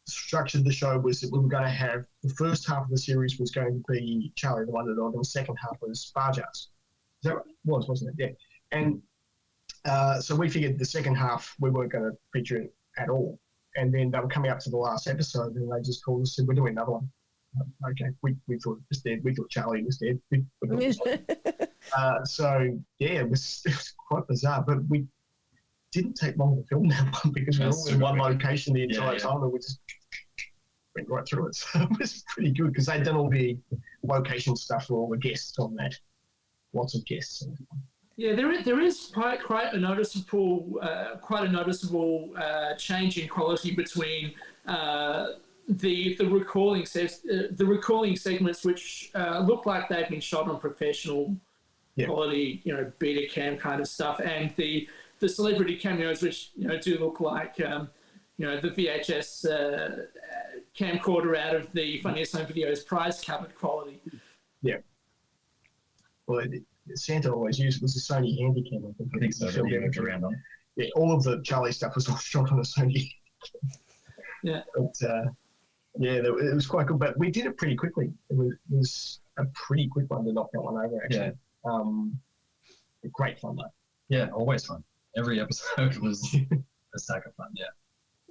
structured the show was that we were going to have the first half of the series was going to be Charlie the Wonder Dog, and the second half was Bargearse. Is that right? Wasn't it? Yeah. And so we figured the second half we weren't going to feature it at all. And then they were coming up to the last episode, and they just called us and said, we're doing another one. Okay, we thought it was dead. We thought Charlie was dead. So, yeah, it was quite bizarre. But we didn't take long to film that one because we were all in one location the entire time, and we just went right through it. So it was pretty good because they'd done all the location stuff for all the guests on that. Lots of guests. Yeah, there is quite a noticeable change in quality between the recording segments, which look like they've been shot on professional quality, beta cam kind of stuff, and the celebrity cameos, which do look like the VHS camcorder out of the Funniest Home Videos prize cupboard quality. Yeah. Well, Santa always used was a Sony Handycam. I think so. Around on. Yeah, all of the Charlie stuff was all shot on a Sony. Yeah. But it was quite good. But we did it pretty quickly. It was a pretty quick one to knock that one over, actually. Yeah. Great fun, though. Yeah, always fun. Every episode was a stack of fun, yeah.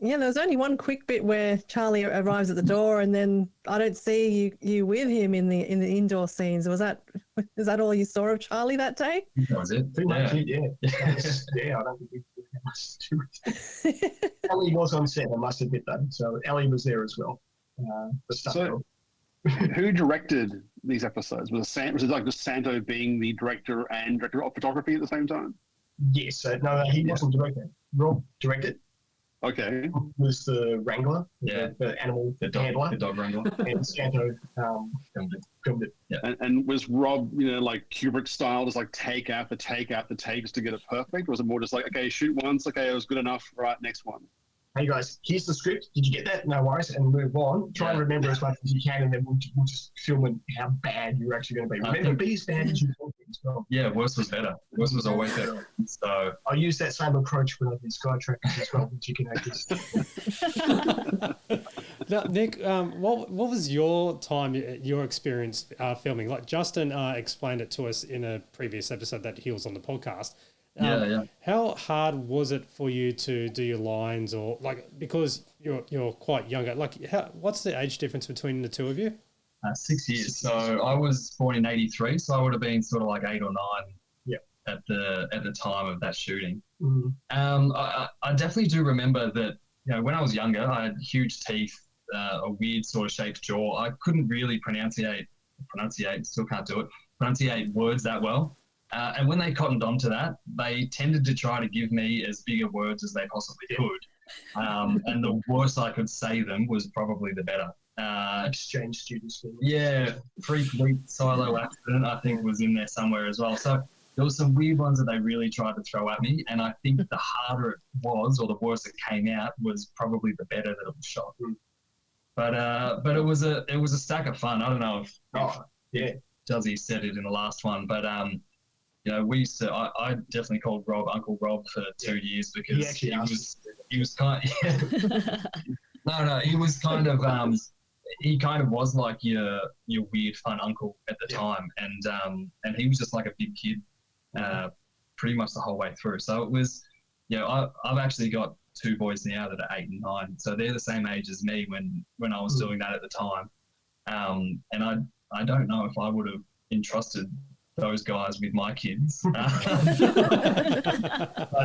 Yeah, there was only one quick bit where Charlie arrives at the door, and then I don't see you with him in the indoor scenes. Is that all you saw of Charlie that day? That was it. Pretty much it, yeah. I don't think we had much to do with it. Ellie was on set, I must admit that. So Ellie was there as well. Who directed these episodes? Was it like just Santo being the director and director of photography at the same time? Yes. No, he wasn't directing. Rob directed. Okay. Was the wrangler, the animal handler, the dog wrangler, and Santo filmed it. Yeah. And was Rob, like Kubrick style, just like take after take after take just to get it perfect? Or was it more just like, okay, shoot once, okay, it was good enough, right, next one? Hey guys, here's the script. Did you get that? No worries, and move on. Try and remember as much as you can, and then we'll just film in how bad you're actually going to be. Remember, be as bad as you can as well. Yeah, worse was better. Worse was always better. So I use that same approach when I did Skytrackers as well, which you can actually. Now, Nick, what was your experience filming? Like Justin explained it to us in a previous episode that he was on the podcast. How hard was it for you to do your lines, or like, because you're quite younger? Like, what's the age difference between the two of you? 6 years. So I was born in '83, so I would have been sort of like 8 or 9. Yeah. At the time of that shooting. Mm-hmm. I definitely do remember that. When I was younger, I had huge teeth, a weird sort of shaped jaw. I couldn't really pronunciate. Still can't do it. Pronunciate words that well. And when they cottoned onto that, they tended to try to give me as big a words as they possibly could. And the worse I could say them was probably the better. Exchange students. Yeah, freak silo accident, I think, was in there somewhere as well. So there was some weird ones that they really tried to throw at me. And I think the harder it was, or the worse it came out, was probably the better that it was shot. But it was a stack of fun. I don't know if Juzzy said it in the last one, but we used to. I definitely called Rob Uncle Rob for 2 years because he was kind. No, he was kind of. He kind of was like your weird fun uncle at the time, and he was just like a big kid, pretty much the whole way through. So it was, I've actually got 2 boys now that are 8 and 9, so they're the same age as me when I was doing that at the time, and I don't know if I would have entrusted those guys with my kids. But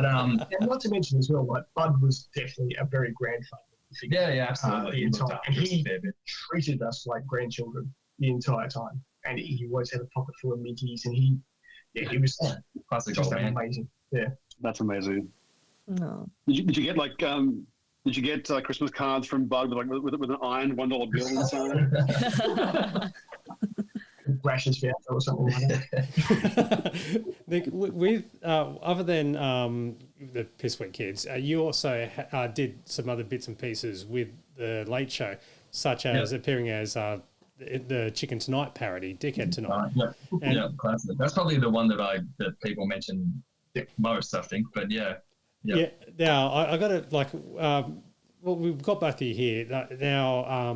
and not to mention as well, like Bud was definitely a very grandfather figure. Yeah, absolutely. And he treated us like grandchildren the entire time, and he always had a pocket full of Mickeys, and he was classic just old man. amazing. Yeah, that's amazing. No. Did you get like Did you get Christmas cards from Bud with an iron $1 bill inside? Rashes voucher or something like that. Nick, with other than the Piss Week kids, you also did some other bits and pieces with the Late Show, such as appearing as the Chicken Tonight parody, Dickhead Tonight. Classic. That's probably the one that people mention most, I think. But yeah. Now I got to well, we've got both of you here now.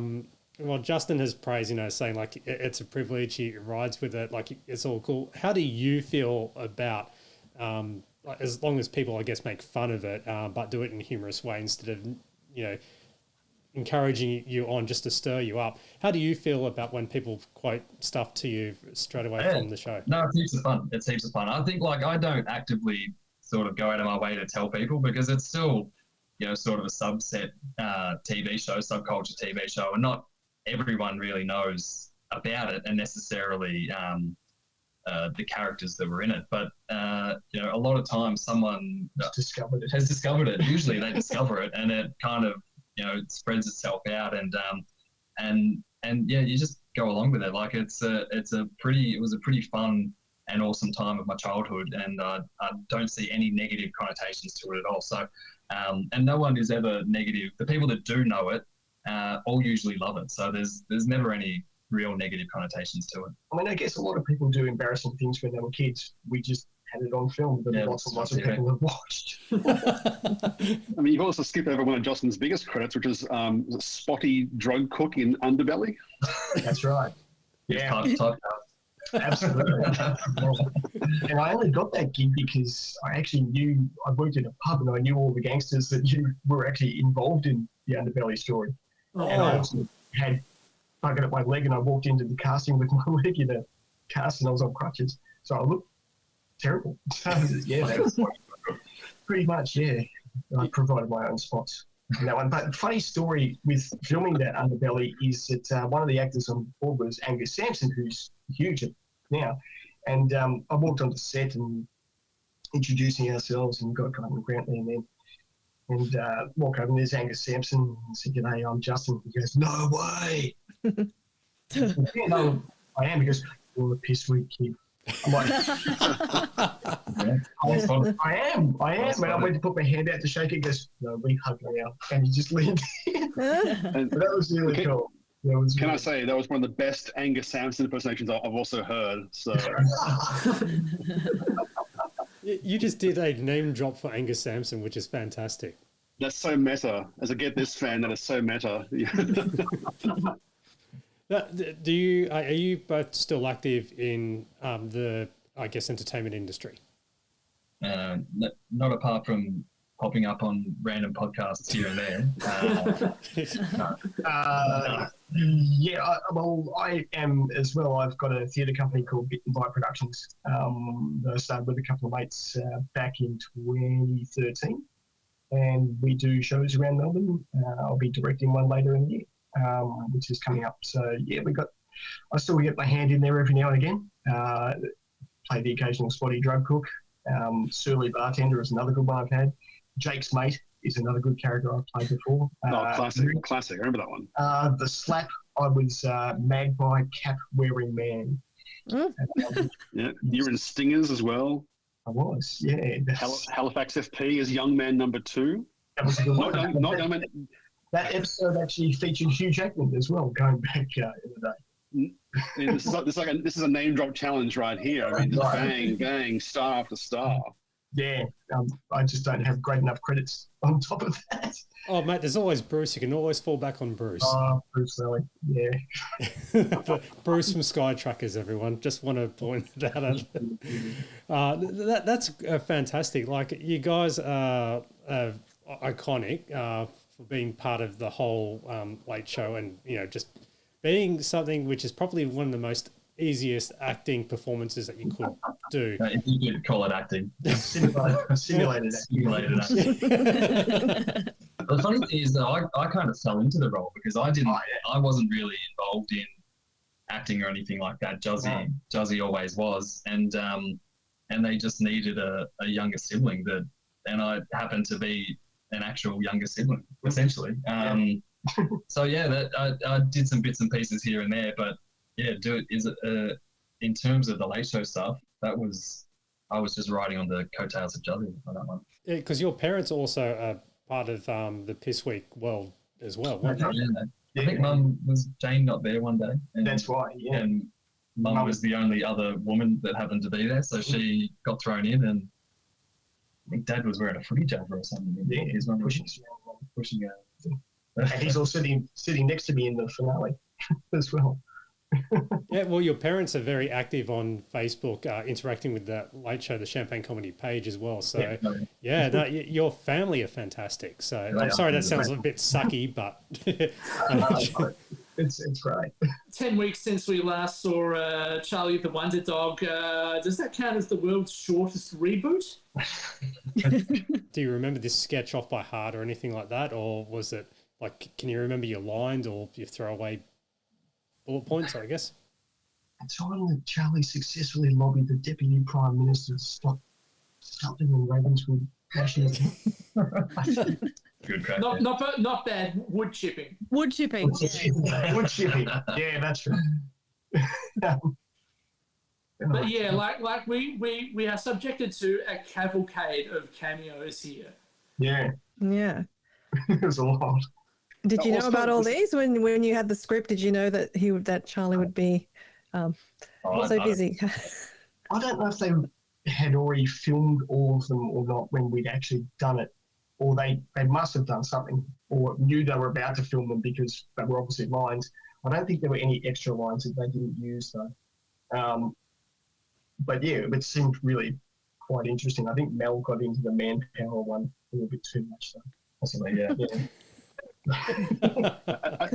Well, Justin has praised, saying like it's a privilege. He rides with it, like it's all cool. How do you feel about, as long as people, I guess, make fun of it, but do it in a humorous way instead of, encouraging you on just to stir you up? How do you feel about when people quote stuff to you straight away from the show? No, it's heaps of fun. It's heaps of fun. I think I don't actively sort of go out of my way to tell people because it's still, sort of a subset TV show, subculture TV show, and not everyone really knows about it and necessarily the characters that were in it. But, a lot of times someone has discovered it. Usually they discover it and it kind of, it spreads itself out and you just go along with it. Like it was a pretty fun and awesome time of my childhood, and I don't see any negative connotations to it at all. So, and no one is ever negative. The people that do know it all usually love it. So there's never any real negative connotations to it. I mean, I guess a lot of people do embarrassing things when they were kids. We just had it on film, but lots of people have watched. I mean, you've also skipped over one of Justin's biggest credits, which is Spotty Drug Cook in Underbelly. That's right. Yeah. Absolutely. And I only got that gig because I worked in a pub and I knew all the gangsters that you were actually involved in the Underbelly story. Oh. And I also had buggered up my leg and I walked into the casting with my leg in a cast and I was on crutches. So I looked terrible. So, that was pretty much, I provided my own spots in that one. But funny story with filming that Underbelly is that one of the actors on board was Angus Sampson, who's huge now. And I walked onto set and introducing ourselves and got kind of Grantley and walk over and there's Angus Sampson and said, "G'day, I'm Justin." He goes, "No way." No, I am. He goes, "You're a piss weak kid." I'm like, I am. And I went to put my hand out to shake it. He goes, "No, we hug now." And he just leaned in. And that was really cool. Can I say that was one of the best Angus Sampson impersonations I've also heard? So you just did a name drop for Angus Sampson, which is fantastic. That's so meta. As a Get This fan, that is so meta. Are you both still active in the, I guess, entertainment industry? Not apart from popping up on random podcasts here and there. Well, I am as well. I've got a theatre company called Bit and Byte Productions. I started with a couple of mates back in 2013, and we do shows around Melbourne. I'll be directing one later in the year, which is coming up. So I still get my hand in there every now and again. Play the occasional spotty drug cook. Surly bartender is another good one I've had. Jake's mate is another good character I've played before. Classic. I remember that one. The Slap, I was Magpie cap-wearing man. Yeah, you're in Stingers as well. I was, yeah. Halifax FP is Young Man Number 2. That was a good one. Not Young Man. That episode actually featured Hugh Jackman as well, going back in the day. This is a name drop challenge right here. I mean, just bang, bang, star after star. Yeah, I just don't have great enough credits on top of that. Oh, mate, there's always Bruce. You can always fall back on Bruce. Oh, Bruce Lilly, yeah. Bruce from Skytrackers, everyone. Just want to point that out. That's fantastic. Like, you guys are iconic for being part of the whole Late Show and, just being something which is probably one of the most easiest acting performances that you could do. If you could call it acting. Simulated acting. The funny thing is that I kind of fell into the role because I wasn't really involved in acting or anything like that. Juzzy always was, and they just needed a younger sibling and I happened to be an actual younger sibling, essentially. So yeah, I did some bits and pieces here and there, but yeah, in terms of the Late Show stuff, I was just riding on the coattails of Jolly on that one. Yeah, because your parents also are part of the Piss Week world as well, weren't they? I think Mum was Jane not there one day. And, that's right, yeah. And Mum was the only other woman that happened to be there, so she got thrown in, and I think Dad was wearing a footy jumper or something. Yeah, he's not pushing and he's all sitting next to me in the finale as well. Yeah, well, your parents are very active on Facebook, interacting with the Late Show, the Champagne Comedy page as well. So, your family are fantastic. So, I'm sorry that sounds a bit sucky, but it's great. 10 weeks since we last saw Charlie the Wonder Dog. Does that count as the world's shortest reboot? Do you remember this sketch off by heart or anything like that? Or was it like, can you remember your lines or your throwaway bullet points, I guess? The time that Charlie successfully lobbied the Deputy Prime Minister to stop him in Ravenswood. Good crack. Not bad. Wood chipping. Wood chipping. Wood chipping. Yeah, that's right. But yeah, like we are subjected to a cavalcade of cameos here. Yeah. Yeah. There's a lot. Did you know about all these when you had the script? Did you know that Charlie would be so busy? I don't know if they had already filmed all of them or not when we'd actually done it, or they must have done something or knew they were about to film them because they were obviously lines. I don't think there were any extra lines that they didn't use though. But yeah, it seemed really quite interesting. I think Mel got into the manpower one a little bit too much though. Possibly, yeah.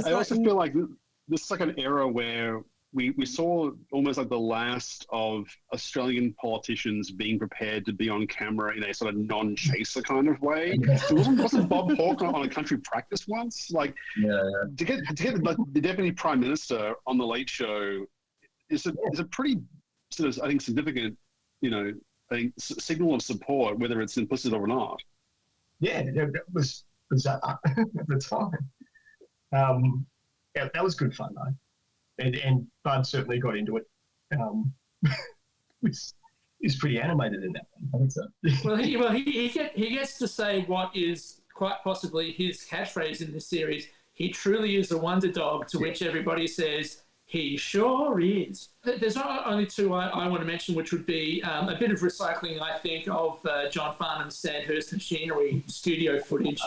I also feel like this is like an era where we saw almost like the last of Australian politicians being prepared to be on camera in a sort of non-chaser kind of way. Wasn't Bob Hawke on a country practice once? Like, to get like, the Deputy Prime Minister on the Late Show is a pretty sort of, I think, significant, I think, signal of support, whether it's implicit or not. Yeah, it was at the time. That was good fun though. And Bud certainly got into it. He's pretty animated in that one. I think so. Well, he gets to say what is quite possibly his catchphrase in this series. He truly is a wonder dog, to which everybody says, he sure is. There's not only two I want to mention, which would be a bit of recycling, I think, of John Farnham's Sandhurst Machinery studio footage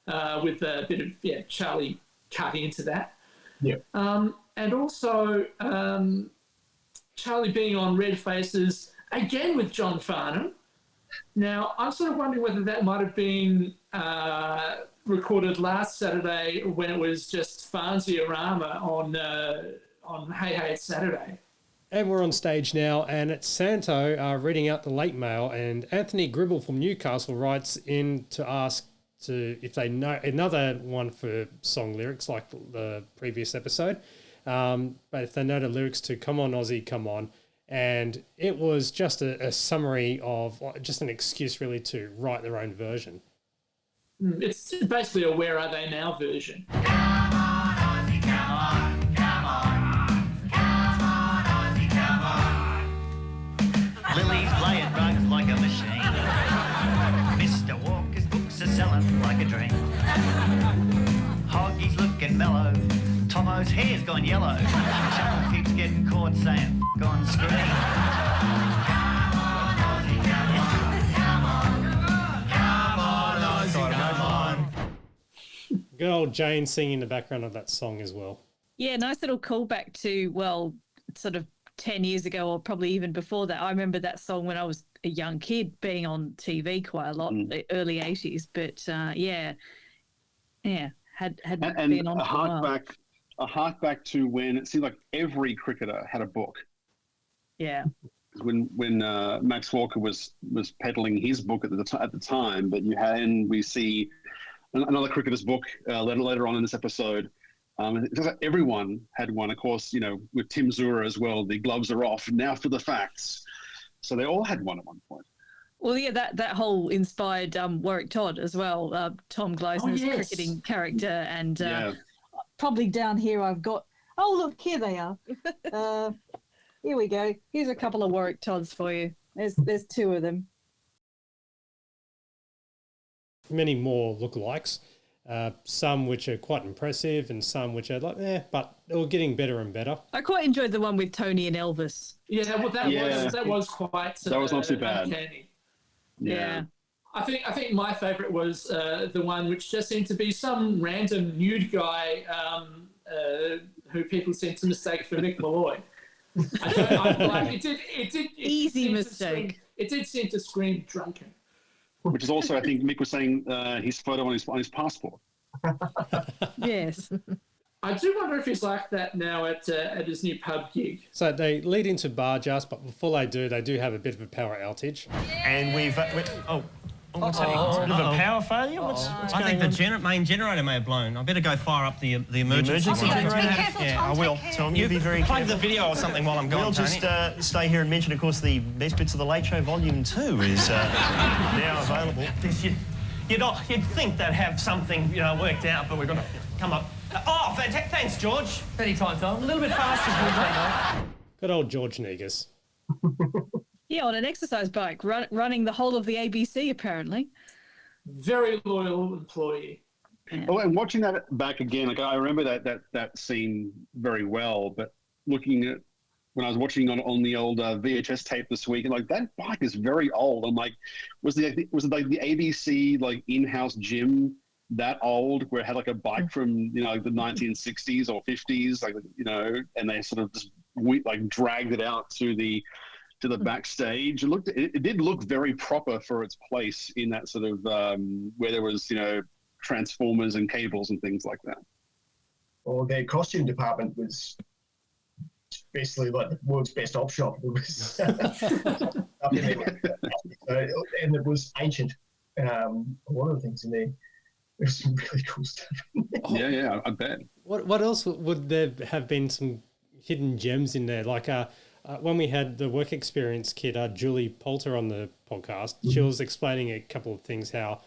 with a bit of Charlie cut into that. Yeah. And also Charlie being on Red Faces, again with John Farnham. Now, I'm sort of wondering whether that might have been recorded last Saturday when it was just Farnsiorama on Hey Hey It's Saturday. And we're on stage now, and it's Santo reading out the late mail, and Anthony Gribble from Newcastle writes in to ask if they know another one for song lyrics like the previous episode, but if they know the lyrics to Come On Aussie, Come On. And it was just a summary of just an excuse really to write their own version. It's basically a Where Are They Now version. Lily's playing drugs like a machine. Mr. Walker's books are selling like a dream. Hoggy's looking mellow. Tomo's hair's gone yellow. Channel keeps getting caught saying, "Gone screen." Good old Jane singing in the background of that song as well. Yeah, nice little callback to, well, sort of 10 years ago or probably even before that. I remember that song when I was a young kid being on TV quite a lot, the early 80s. But had been on for a while. A hark back to when it seemed like every cricketer had a book. Yeah. When Max Walker was peddling his book at the time, but we see another cricketer's book later on in this episode. It feels like everyone had one, of course, with Tim Zura as well. The gloves are off now for the facts. So they all had one at one point. Well, yeah, that whole inspired Warwick Todd as well, Tom Gleisner's cricketing character, and probably down here I've got. Oh, look, here they are. Here we go. Here's a couple of Warwick Todds for you. There's two of them. Many more lookalikes. Some which are quite impressive and some which are like, but they were getting better and better. I quite enjoyed the one with Tony and Elvis. Yeah, that was quite. That was not too bad. Uncanny. Yeah. I think my favourite was the one which just seemed to be some random nude guy who people seem to mistake for Mick Malloy. It did easy mistake. It did seem to scream drunken. Which is also, I think Mick was saying, his photo on his passport. Yes. I do wonder if he's like that now at his new pub gig. So they lead into Bargearse, but before they do have a bit of a power outage. And what's happening? A bit of a power failure? I think the main generator may have blown. I better go fire up the emergency generator? Yeah, I will. Tom, you be very plug careful. the video or something while I'm gone, We'll Tony. just stay here and mention, of course, the Best Bits of the Late Show Volume 2 is now available. You'd think they'd have something, worked out, but we're going to come up. Thanks, George. Anytime, Tom. A little bit faster. Good old George Negus. Yeah, on an exercise bike, running the whole of the ABC, apparently. Very loyal employee. Oh, and watching that back again, like I remember that scene very well. But looking at when I was watching on the old VHS tape this week, and like that bike is very old. I'm like, was it like the ABC like in-house gym that old, where it had like a bike from like the 1960s or 50s, and they sort of just dragged it out to the backstage. It did look very proper for its place in that sort of where there was transformers and cables and things like that. Well, their costume department was basically like the world's best op shop. It was up in there. And it was ancient. A lot of things in there. There's some really cool stuff. Yeah, I bet. What else would there have been some hidden gems in there? Like when we had the work experience kid, Julie Poulter, on the podcast, she was explaining a couple of things, how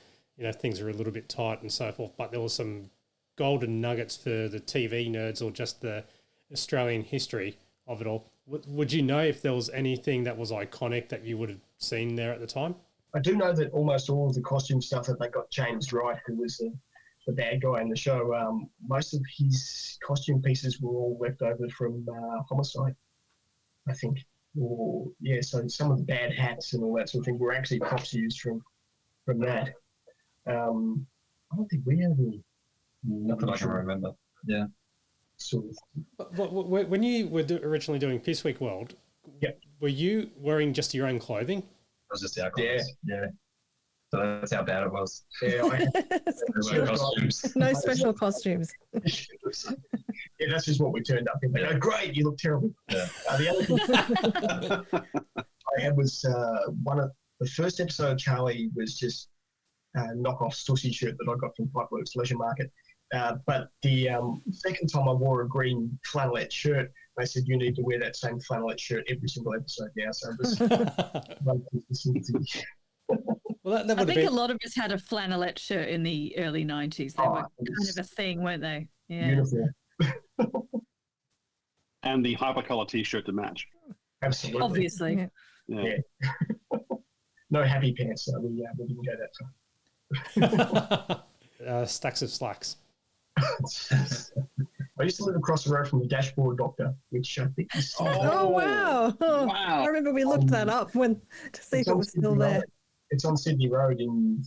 things are a little bit tight and so forth, but there was some golden nuggets for the TV nerds or just the Australian history of it all. Would you know if there was anything that was iconic that you would have seen there at the time? I do know that almost all of the costume stuff that they got James Wright, who was the bad guy in the show, most of his costume pieces were all left over from Homicide, I think. So some of the bad hats and all that sort of thing were actually props used from that. I don't think we have any. Not that I can remember. Yeah. Sort of. But when you were originally doing Piss Week World, were you wearing just your own clothing? It was just our clothes. Yeah. So that's how bad it was. Yeah, costumes. No special costumes. Yeah, that's just what we turned up in. They go, great, you look terrible. Yeah. The other thing I had was one of the first episode of Charlie was just a knockoff Stussy shirt that I got from Pipeworks Leisure Market. But the second time I wore a green flannelette shirt, they said you need to wear that same flannelette shirt every single episode now. So it was one consistency. Well, that I think a lot of us had a flannelette shirt in the early 90s. They were kind of a thing, weren't they? Yeah. Beautiful. And the hypercolor T-shirt to match. Absolutely. Obviously. Yeah. No happy pants, so we didn't go that far. Stacks of slacks. I used to live across the road from the Dashboard Doctor, which I think is... Oh, wow. I remember we looked that up to see if it was still there. It's on Sydney Road in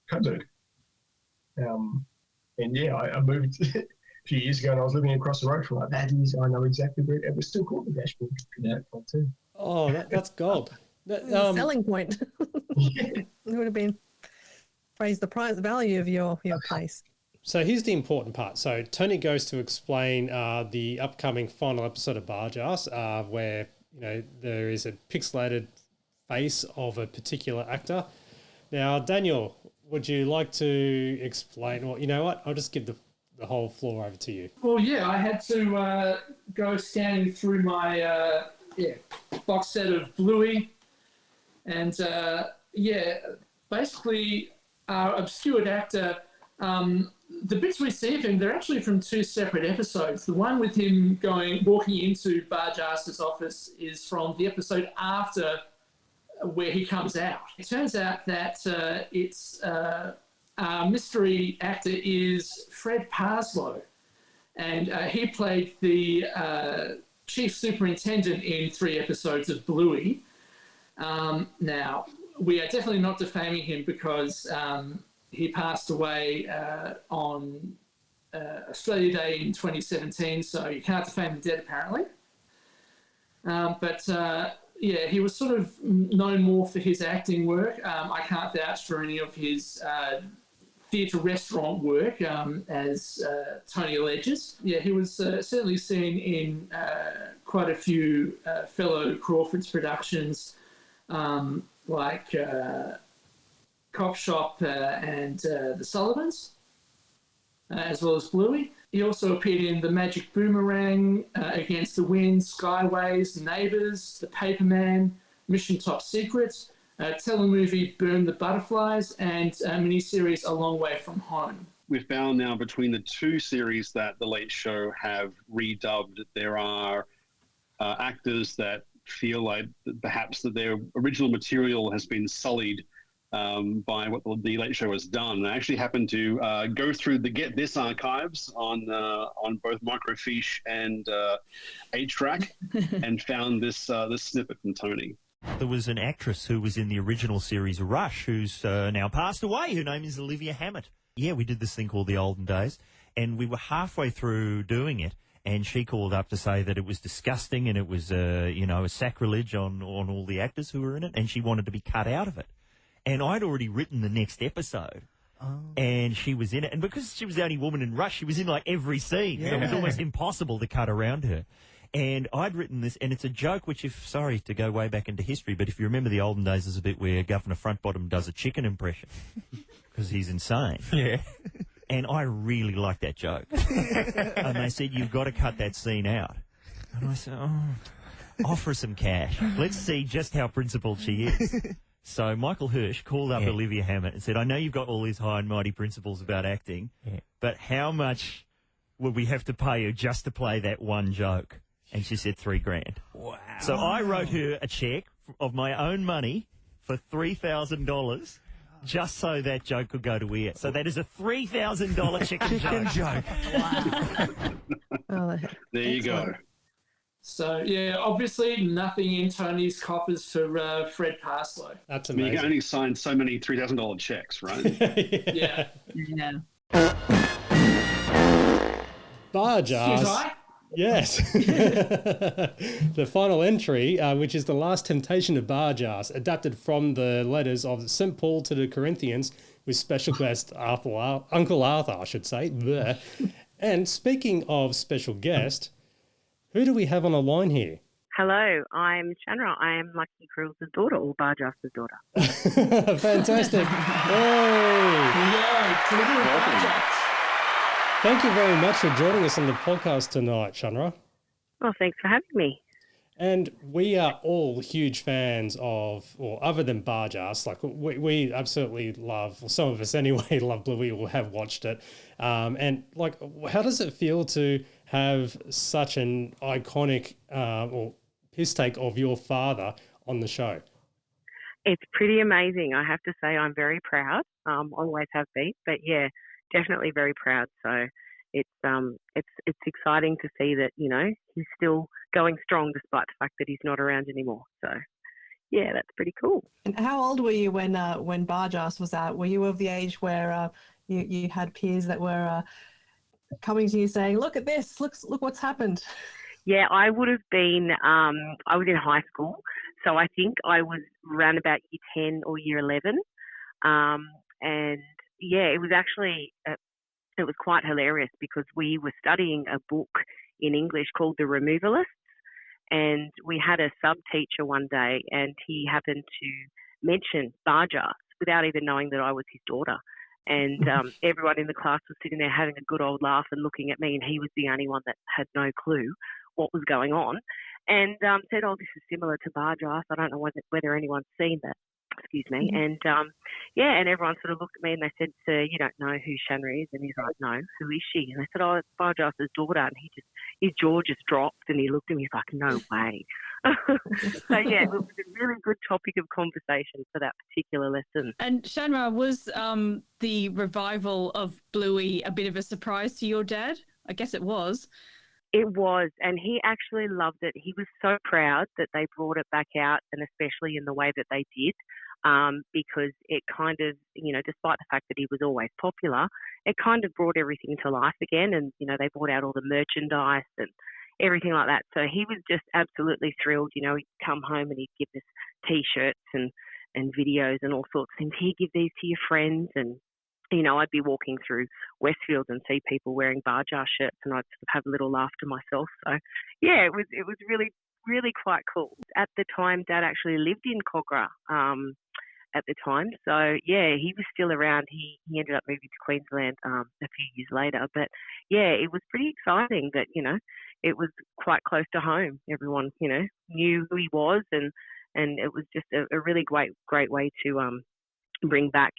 Coburg. And yeah, I moved a few years ago and I was living across the road from like that. I know exactly where it was still called the Dashboard too. Oh, that's gold. Selling point. It would have been raised the price value of your place. So here's the important part. So Tony goes to explain the upcoming final episode of Bargearse, where there is a pixelated face of a particular actor. Now, Daniel, would you like to explain? Or you know what? I'll just give the whole floor over to you. Well, yeah, I had to go scanning through my box set of Bluey. And basically, our obscured actor, the bits we see of him, they're actually from two separate episodes. The one with him walking into Bargearse's office is from the episode after where he comes out. It turns out that our mystery actor is Fred Parslow, and he played the chief superintendent in 3 episodes of Bluey. Now, we are definitely not defaming him because he passed away on Australia Day in 2017, so you can't defame the dead, apparently. He was sort of known more for his acting work. I can't vouch for any of his theatre restaurant work, as Tony alleges. Yeah, he was certainly seen in quite a few fellow Crawford's productions, like Cop Shop and The Sullivans, as well as Bluey. He also appeared in The Magic Boomerang, Against the Wind, Skyways, Neighbours, The Paperman, Mission Top Secret, telemovie Burn the Butterflies, and a miniseries A Long Way From Home. We've found now between the 2 series that The Late Show have redubbed, there are actors that feel like perhaps that their original material has been sullied by what The Late Show has done. I actually happened to go through the Get This archives on both Microfiche and 8-Track and found this snippet from Tony. There was an actress who was in the original series Rush, who's now passed away. Her name is Olivia Hammett. Yeah, we did this thing called The Olden Days, and we were halfway through doing it, and she called up to say that it was disgusting and it was, a sacrilege on all the actors who were in it, and she wanted to be cut out of it. And I'd already written the next episode, and she was in it. And because she was the only woman in Rush, she was in, like, every scene, so it was almost impossible to cut around her. And I'd written this, and it's a joke which, sorry to go way back into history, but if you remember the olden days, there's a bit where Governor Frontbottom does a chicken impression because he's insane. Yeah. And I really liked that joke. And they said, you've got to cut that scene out. And I said, offer some cash. Let's see just how principled she is. So Michael Hirsch called up Olivia Hammett and said, I know you've got all these high and mighty principles about acting, but how much would we have to pay you just to play that one joke? And she said $3,000. Wow. So I wrote her a check of my own money for $3,000 just so that joke could go to air. So that is a $3,000 chicken joke. Wow. There you go. So, yeah, obviously nothing in Tony's coffers for Fred Parslow. That's amazing. amazing. You can only sign so many $3,000 checks, right? Yeah. Bargearse. Yes. The final entry, which is The Last Temptation of Bargearse, adapted from the letters of St. Paul to the Corinthians, with special guest Uncle Arthur, I should say. Bleh. And speaking of special guest, who do we have on the line here? Hello, I'm Shanra. I am Lucky Crew's daughter, or Bargearse's daughter. Fantastic. Thank you very much for joining us on the podcast tonight, Shanra. Well, thanks for having me. And we are all huge fans of, or other than Bargearse, like we absolutely love, well, some of us anyway, love Bluey or have watched it. And like, how does it feel to have such an iconic or piss take of your father on the show? It's pretty amazing. I have to say I'm very proud. Always have been, but yeah, definitely very proud. So it's exciting to see that, you know, he's still going strong despite the fact that he's not around anymore. So yeah, that's pretty cool. And how old were you when Bargearse was out? Were you of the age where you had peers that were coming to you saying, look at this, look what's happened? Yeah, I would have been, I was in high school. So I think I was around about year 10 or year 11. And yeah, it was actually, it was quite hilarious because we were studying a book in English called The Removalists. And we had a sub-teacher one day and he happened to mention Bargearse without even knowing that I was his daughter. And everyone in the class was sitting there having a good old laugh and looking at me, and he was the only one that had no clue what was going on. and said, "Oh, this is similar to Bargearse. I don't know whether anyone's seen that." Excuse me. And and everyone sort of looked at me and they said, "Sir, you don't know who Shanra is?" And he's like, "No, who is she?" And I said, "Oh, it's Bargearse's daughter." And his jaw just dropped and he looked at me. He's like, "No way." So yeah, it was a really good topic of conversation for that particular lesson. And Shanra, was the revival of Bluey a bit of a surprise to your dad? I guess it was. It was, and he actually loved it. He was so proud that they brought it back out, and especially in the way that they did, because it kind of, despite the fact that he was always popular, it kind of brought everything to life again. And, they brought out all the merchandise and everything like that. So he was just absolutely thrilled. He'd come home and he'd give us T-shirts and videos and all sorts of things. Here, give these to your friends. And I'd be walking through Westfield and see people wearing Bargearse shirts, and I'd sort of have a little laugh to myself. So, yeah, it was really, really quite cool. At the time, Dad actually lived in Cogra at the time. So, yeah, he was still around. He ended up moving to Queensland a few years later. But, yeah, it was pretty exciting that, it was quite close to home. Everyone, knew who he was, and it was just a really great way to bring back,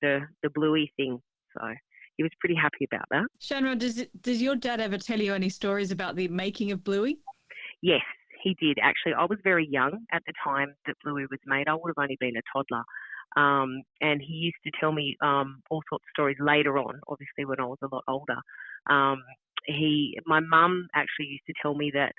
the Bluey thing. So he was pretty happy about that. Shanra, does your dad ever tell you any stories about the making of Bluey? Yes, he did. Actually, I was very young at the time that Bluey was made. I would have only been a toddler. And he used to tell me all sorts of stories later on, obviously when I was a lot older. My mum actually used to tell me that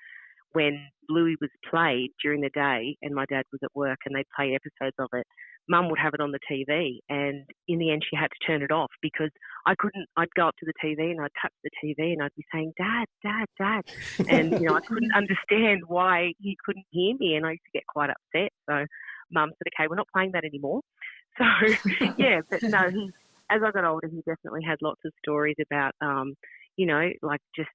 when Bluey was played during the day and my dad was at work and they'd play episodes of it, Mum would have it on the TV, and in the end she had to turn it off because I'd go up to the TV and I'd touch the TV and I'd be saying, "Dad, Dad, Dad." And, I couldn't understand why he couldn't hear me, and I used to get quite upset. So Mum said, "Okay, we're not playing that anymore." So, yeah, but no, as I got older, he definitely had lots of stories about, like just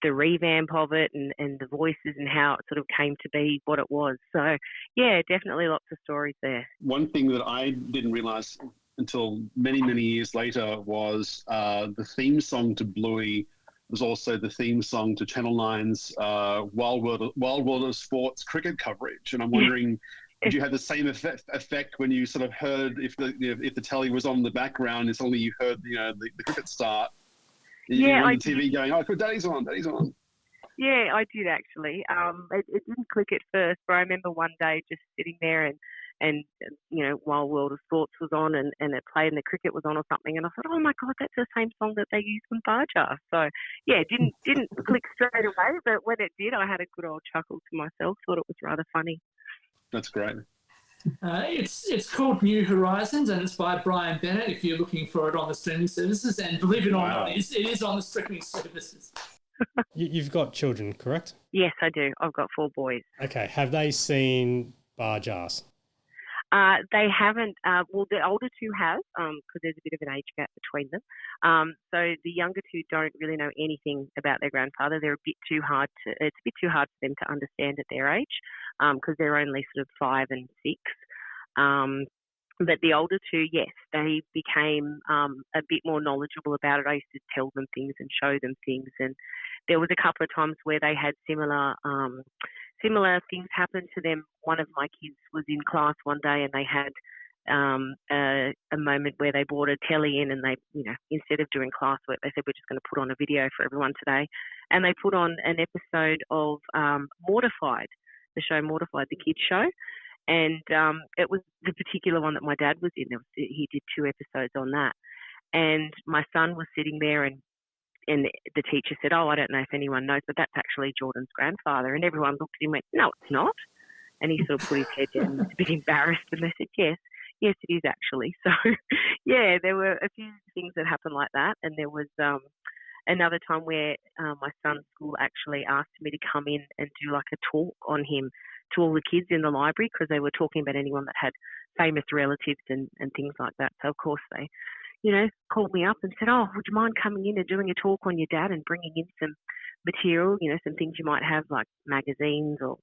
the revamp of it and the voices and how it sort of came to be what it was. So, yeah, definitely lots of stories there. One thing that I didn't realise until many, many years later was the theme song to Bluey was also the theme song to Channel 9's Wild World of Sports cricket coverage. And I'm wondering, did you have the same effect when you sort of heard if the telly was on in the background and suddenly you heard the cricket start? Yeah, on the TV going, "Oh, Daddy's on. Yeah, I did actually. It didn't click at first, but I remember one day just sitting there and Wild World of Sports was on and it played and the cricket was on or something, and I thought, "Oh my God, that's the same song that they used from Bargearse." So yeah, it didn't click straight away, but when it did, I had a good old chuckle to myself. Thought it was rather funny. That's great. It's called New Horizons, and it's by Brian Bennett if you're looking for it on the streaming services. And believe it or not, it is on the streaming services. You've got children, correct? Yes, I do. I've got 4 boys. Okay. Have they seen Bargearse? They haven't. Well, the older 2 have, because there's a bit of an age gap between them. So the younger 2 don't really know anything about their grandfather. They're a bit too hard it's a bit too hard for them to understand at their age, because they're only sort of 5 and 6. But the older 2, yes, they became a bit more knowledgeable about it. I used to tell them things and show them things, and there was a couple of times where they had similar things happen to them. One of my kids was in class one day and they had a moment where they brought a telly in and they, instead of doing classwork, they said, "We're just going to put on a video for everyone today." And they put on an episode of Mortified, the show Mortified, the kids show. And it was the particular one that my dad was in. He did 2 episodes on that. And my son was sitting there and the teacher said, "Oh, I don't know if anyone knows, but that's actually Jordan's grandfather." And everyone looked at him and went, "No, it's not." And he sort of put his head down and was a bit embarrassed. And they said, yes, it is actually. So, yeah, there were a few things that happened like that. And there was another time where my son's school actually asked me to come in and do like a talk on him to all the kids in the library, because they were talking about anyone that had famous relatives and things like that. So, of course, they called me up and said, "Oh, would you mind coming in and doing a talk on your dad and bringing in some material, some things you might have like magazines or,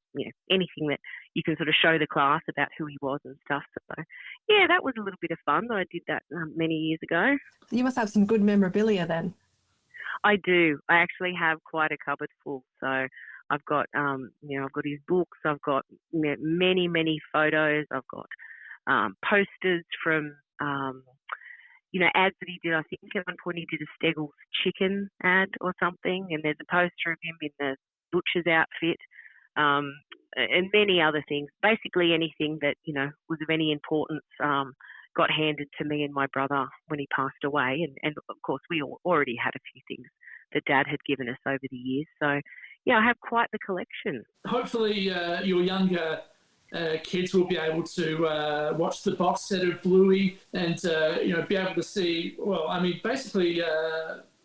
anything that you can sort of show the class about who he was and stuff." So, yeah, that was a little bit of fun. I did that many years ago. You must have some good memorabilia then. I do. I actually have quite a cupboard full. So I've got, I've got his books. I've got many, many photos. I've got posters from, ads that he did. I think at one point he did a Steggles chicken ad or something, and there's a poster of him in the butcher's outfit, and many other things. Basically anything that, was of any importance got handed to me and my brother when he passed away. And of course, we already had a few things that Dad had given us over the years. So, yeah, I have quite the collection. Hopefully your younger kids will be able to watch the box set of Bluey and, be able to see, basically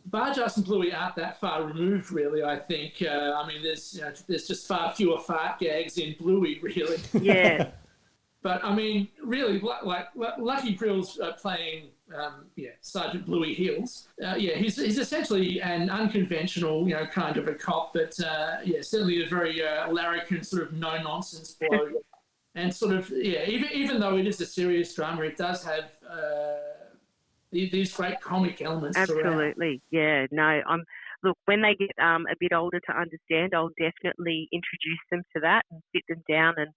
Bargearse and Bluey aren't that far removed, really, I think. There's just far fewer fart gags in Bluey, really. Yeah. But, really, like Lucky Grill's playing, Sergeant Bluey Hills. He's essentially an unconventional, kind of a cop, but, certainly a very larrikin, sort of no-nonsense bloke. And sort of, even though it is a serious drama, it does have these great comic elements. Absolutely, yeah. No, look, when they get a bit older to understand, I'll definitely introduce them to that and sit them down and,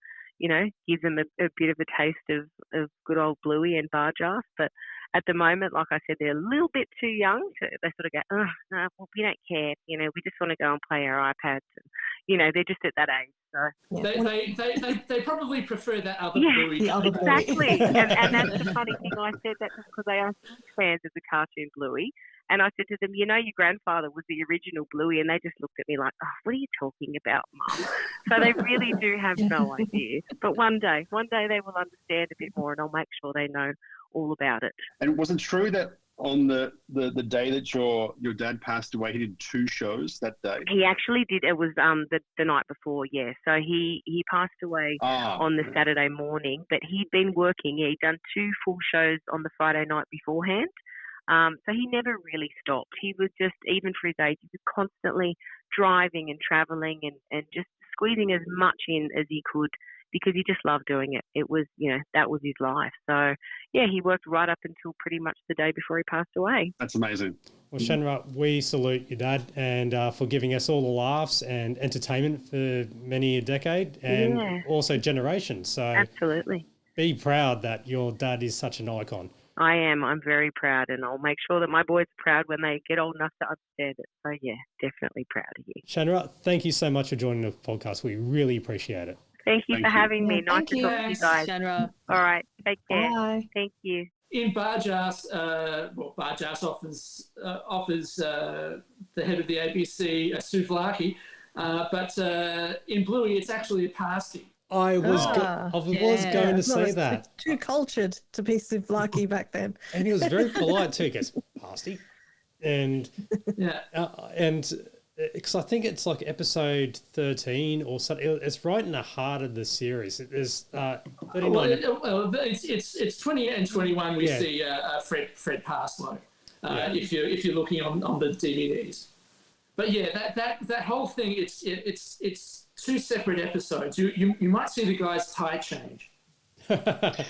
give them a bit of a taste of good old Bluey and Bargearse. But at the moment, like I said, they're a little bit too young. They sort of go, oh, no, well, we don't care. We just want to go and play our iPads. And, they're just at that age. So They probably prefer that other Bluey. Yeah, exactly. and that's the funny thing. I said that because they are huge fans of the cartoon Bluey. And I said to them, your grandfather was the original Bluey, and they just looked at me like, oh, what are you talking about, Mum? So they really do have no idea. But one day they will understand a bit more, and I'll make sure they know all about it. And was it true that on the day that your dad passed away, he did 2 shows that day? He actually did. It was the night before, yeah. So he passed away on the Saturday morning, but he'd been working. Yeah, he'd done 2 full shows on the Friday night beforehand. So he never really stopped. He was just, even for his age, he was constantly driving and travelling and just squeezing as much in as he could because he just loved doing it. It was, that was his life. So, yeah, he worked right up until pretty much the day before he passed away. That's amazing. Well, Shanra, we salute your dad and for giving us all the laughs and entertainment for many a decade and also generations. So absolutely. Be proud that your dad is such an icon. I am. I'm very proud, and I'll make sure that my boys are proud when they get old enough to understand it. So, yeah, definitely proud of you. Shanra, thank you so much for joining the podcast. We really appreciate it. Thank you for having me. Nice to talk to you guys. Shanra. All right. Take care. Bye. Thank you. In Bargearse, Bargearse offers the head of the ABC a souvlaki, but in Bluey, it's actually a pasty. I was going to say that. Too cultured to be souvlaki back then. And he was very polite too. He goes, pasty. And because I think it's like episode 13 or something. It's right in the heart of the series. It is 39. It's 20 and 21. We see Fred Parslow. If you're looking on the DVDs. But yeah, that whole thing. It's 2 separate episodes. You might see the guy's tie change. I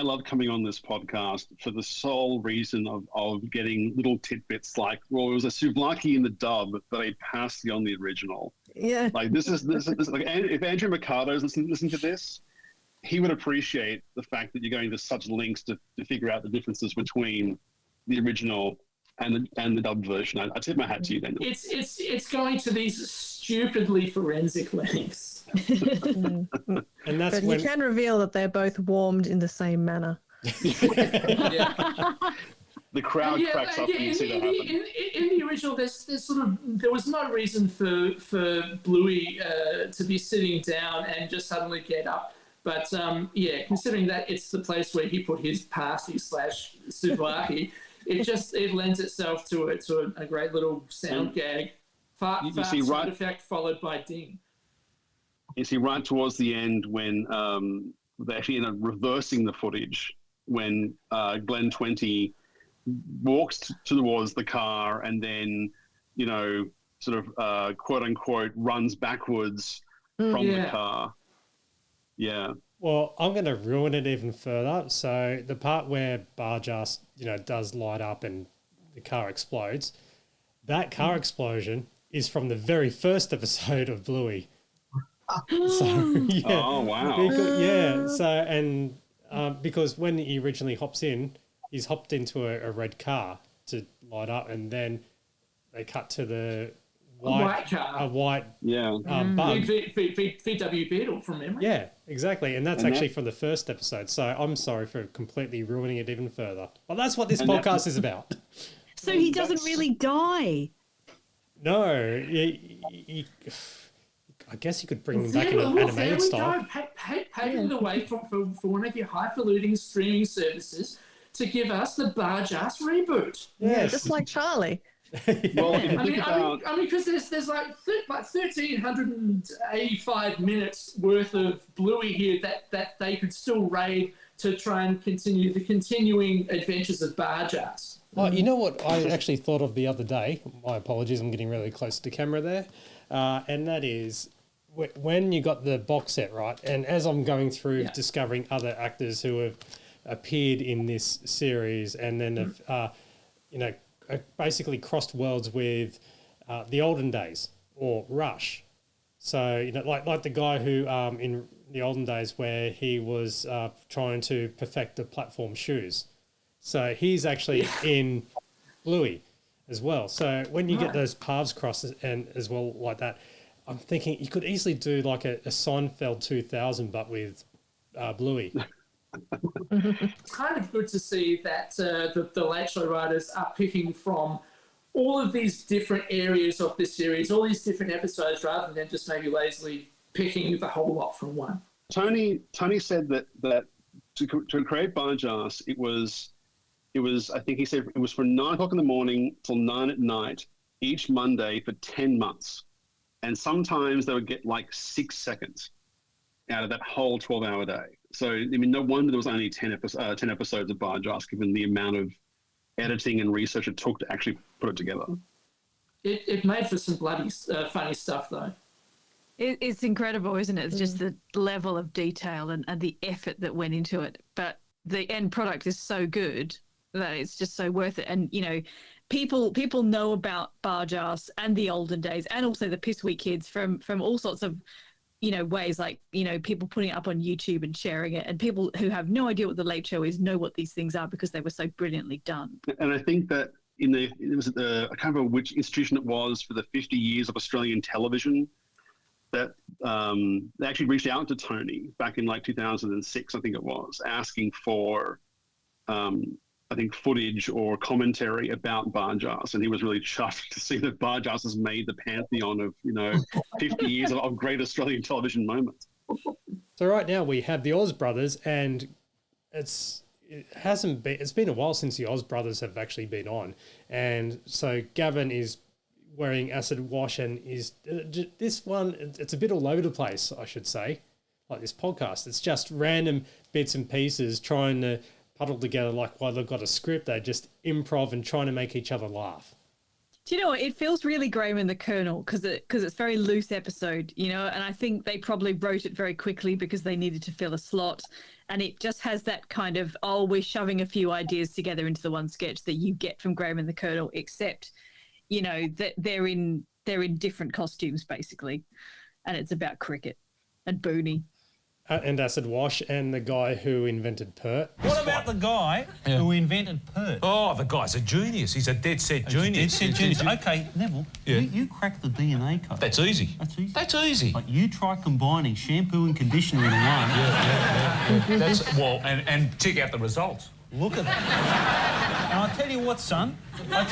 love coming on this podcast for the sole reason of getting little tidbits like, well, it was a souvlaki in the dub, but a pasty on the original. Yeah. Like this is like, if Andrew Mercado's listen to this, he would appreciate the fact that you're going to such lengths to figure out the differences between the original and the dubbed version. I tip my hat to you, Daniel. It's going to these stupidly forensic lengths. And that's but you can reveal that they're both warmed in the same manner. The crowd cracks up when you see that happen. In the original, there was no reason for Bluey to be sitting down and just suddenly get up. But considering that it's the place where he put his pasty / souvlaki, it lends itself to a great little sound gag. Fart sound effect followed by ding. You see, right towards the end when they actually end up reversing the footage when Glen 20 walks towards the car and then, sort of quote unquote runs backwards from the car. Yeah. Well, I'm going to ruin it even further. So the part where Bargearse, does light up and the car explodes, that car explosion is from the very first episode of Bluey. So, yeah. Oh, wow. Because when he originally hops in, he's hopped into a red car to light up, and then they cut to the white car. Bug. VW Beetle from memory. Yeah, exactly. And that's actually from the first episode. So I'm sorry for completely ruining it even further. But that's what this podcast is about. So he doesn't really die. No. I guess you could bring them back in an animated style. Paving the way for one of your highfalutin streaming services to give us the Bargearse reboot. Yeah, just like Charlie. Well, I mean, because there's like 1,385 minutes worth of Bluey here that they could still raid to try and continue the continuing adventures of Bargearse. Oh, you know what I actually thought of the other day? My apologies, I'm getting really close to camera there. And that is when you got the box set, right? And as I'm going through discovering other actors who have appeared in this series and then have, basically crossed worlds with the olden days or Rush. So, like the guy who in the olden days where he was trying to perfect the platform shoes. So he's actually in Bluey as well. So when you get those paths crossed and as well like that, I'm thinking you could easily do like a Seinfeld 2000 but with Bluey. It's kind of good to see that the Late Show writers are picking from all of these different areas of this series, all these different episodes, rather than just maybe lazily picking the whole lot from one. Tony said that to create Bargearse, it was I think he said it was from 9 o'clock in the morning till 9 at night each Monday for 10 months, and sometimes they would get like 6 seconds out of that whole 12-hour day. So, I mean, no wonder there was only 10 episodes of Bargearse, given the amount of editing and research it took to actually put it together. It made for some bloody funny stuff, though. It's incredible, isn't it? It's just the level of detail and the effort that went into it. But the end product is so good that it's just so worth it. And, people know about Bargearse and the olden days and also the Piss Week Kids from all sorts of ways, like, people putting it up on YouTube and sharing it, and people who have no idea what the Late Show is know what these things are because they were so brilliantly done. And I think that I can't remember which institution it was for the 50 years of Australian television that they actually reached out to Tony back in like 2006, I think it was, asking for footage or commentary about Bargearse, and he was really chuffed to see that Bargearse has made the pantheon of 50 years of great Australian television moments. So right now we have the Oz Brothers, and it's been a while since the Oz Brothers have actually been on, and so Gavin is wearing acid wash, and is this one, it's a bit all over the place, I should say, like this podcast. It's just random bits and pieces trying to puddle together, like while they've got a script, they just improv and trying to make each other laugh. Do you know what? It feels really Graham and the Colonel because it's a very loose episode, and I think they probably wrote it very quickly because they needed to fill a slot, and it just has that kind of, we're shoving a few ideas together into the one sketch that you get from Graham and the Colonel, except, that they're in different costumes basically, and it's about cricket and Booney. And acid wash and the guy who invented Pert. What about the guy who invented Pert? Oh, the guy's a genius. He's a dead set genius. Dead set genius. Okay, Neville, you crack the DNA code. That's easy. That's easy. Like you try combining shampoo and conditioner in one. Yeah. And check out the results. Look at that. And I'll tell you what, son. What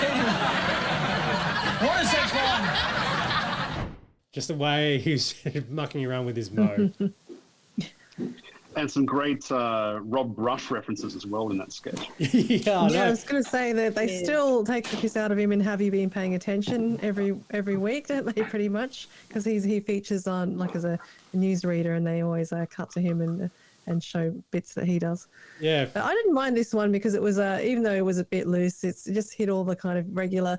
is that guy? Just the way he's mucking around with his mo. And some great Rob Brush references as well in that sketch. I was going to say that they still take the piss out of him in Have You Been Paying Attention every week, don't they, pretty much? Because he features on, like, as a newsreader, and they always cut to him and show bits that he does. Yeah. But I didn't mind this one because it was, even though it was a bit loose, it just hit all the kind of regular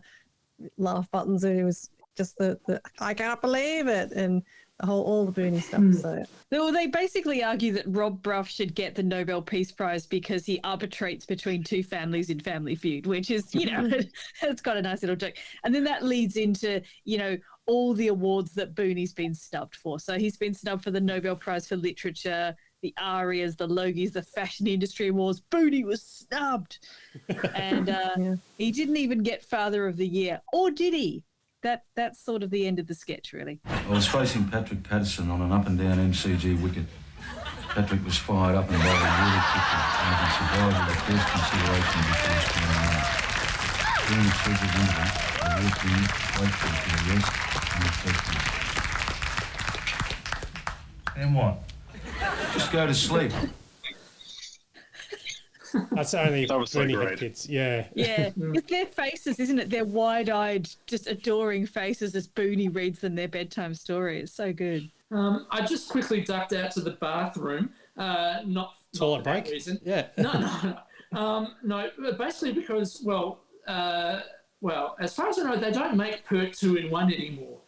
laugh buttons. It was just the I can't believe it, and all the Booney stuff. So Well, they basically argue that Rob Bruff should get the Nobel Peace Prize because he arbitrates between two families in Family Feud, which is, it's got a nice little joke. And then that leads into, all the awards that Booney's been snubbed for. So he's been snubbed for the Nobel Prize for Literature, the Arias, the Logies, the Fashion Industry Awards. Booney was snubbed. And he didn't even get Father of the Year. Or did he? That's sort of the end of the sketch, really. I was facing Patrick Patterson on an up and down MCG wicket. Patrick was fired up and bowling really quickly, making survival the first consideration before scoring out. During the scheduled interval, I walked in, waited for the rest, and reflected. And what? Just go to sleep. That's only That was so Booney had great. kids. Yeah. Yeah, it's their faces, isn't it? Their wide-eyed, just adoring faces as Booney reads them their bedtime story. It's so good. I just quickly ducked out to the bathroom, not Toilet for that break? reason. Yeah. No. No, basically because, well, as far as I know, they don't make Pert 2-in-1 anymore.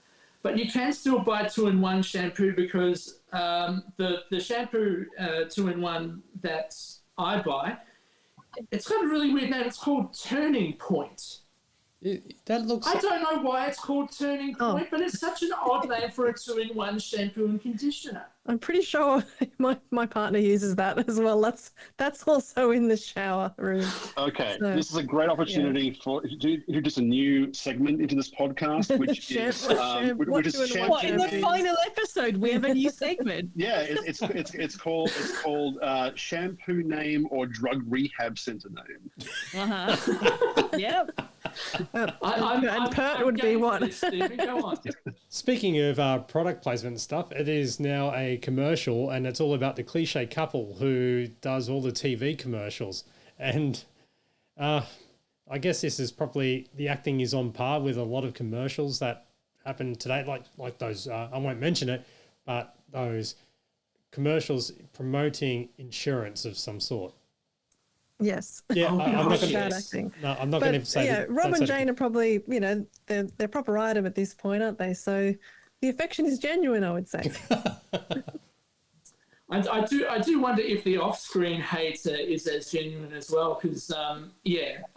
But you can still buy 2-in-1 shampoo because the shampoo 2-in-1 that I buy, it's got a really weird name. It's called Turning Point. That looks. I don't know why it's called Turning Point, but it's such an odd name for a 2-in-1 shampoo and conditioner. I'm pretty sure my partner uses that as well. That's also in the shower room. Okay, So, this is a great opportunity for introduce a new segment into this podcast, which is What, in the final episode, we have a new segment. Yeah, it's called shampoo name or drug rehab center name. Yep. And Pert would be what? Speaking of product placement and stuff, it is now a commercial, and it's all about the cliche couple who does all the TV commercials. And I guess this is probably, the acting is on par with a lot of commercials that happen today, like those, I won't mention it, but those commercials promoting insurance of some sort. Yes. Yeah, I'm not going bad acting. No, I'm not going to say. Yeah, that, Rob don't and say Jane are probably, they're proper item at this point, aren't they? So the affection is genuine, I would say. I do wonder if the off-screen hate is as genuine as well, because I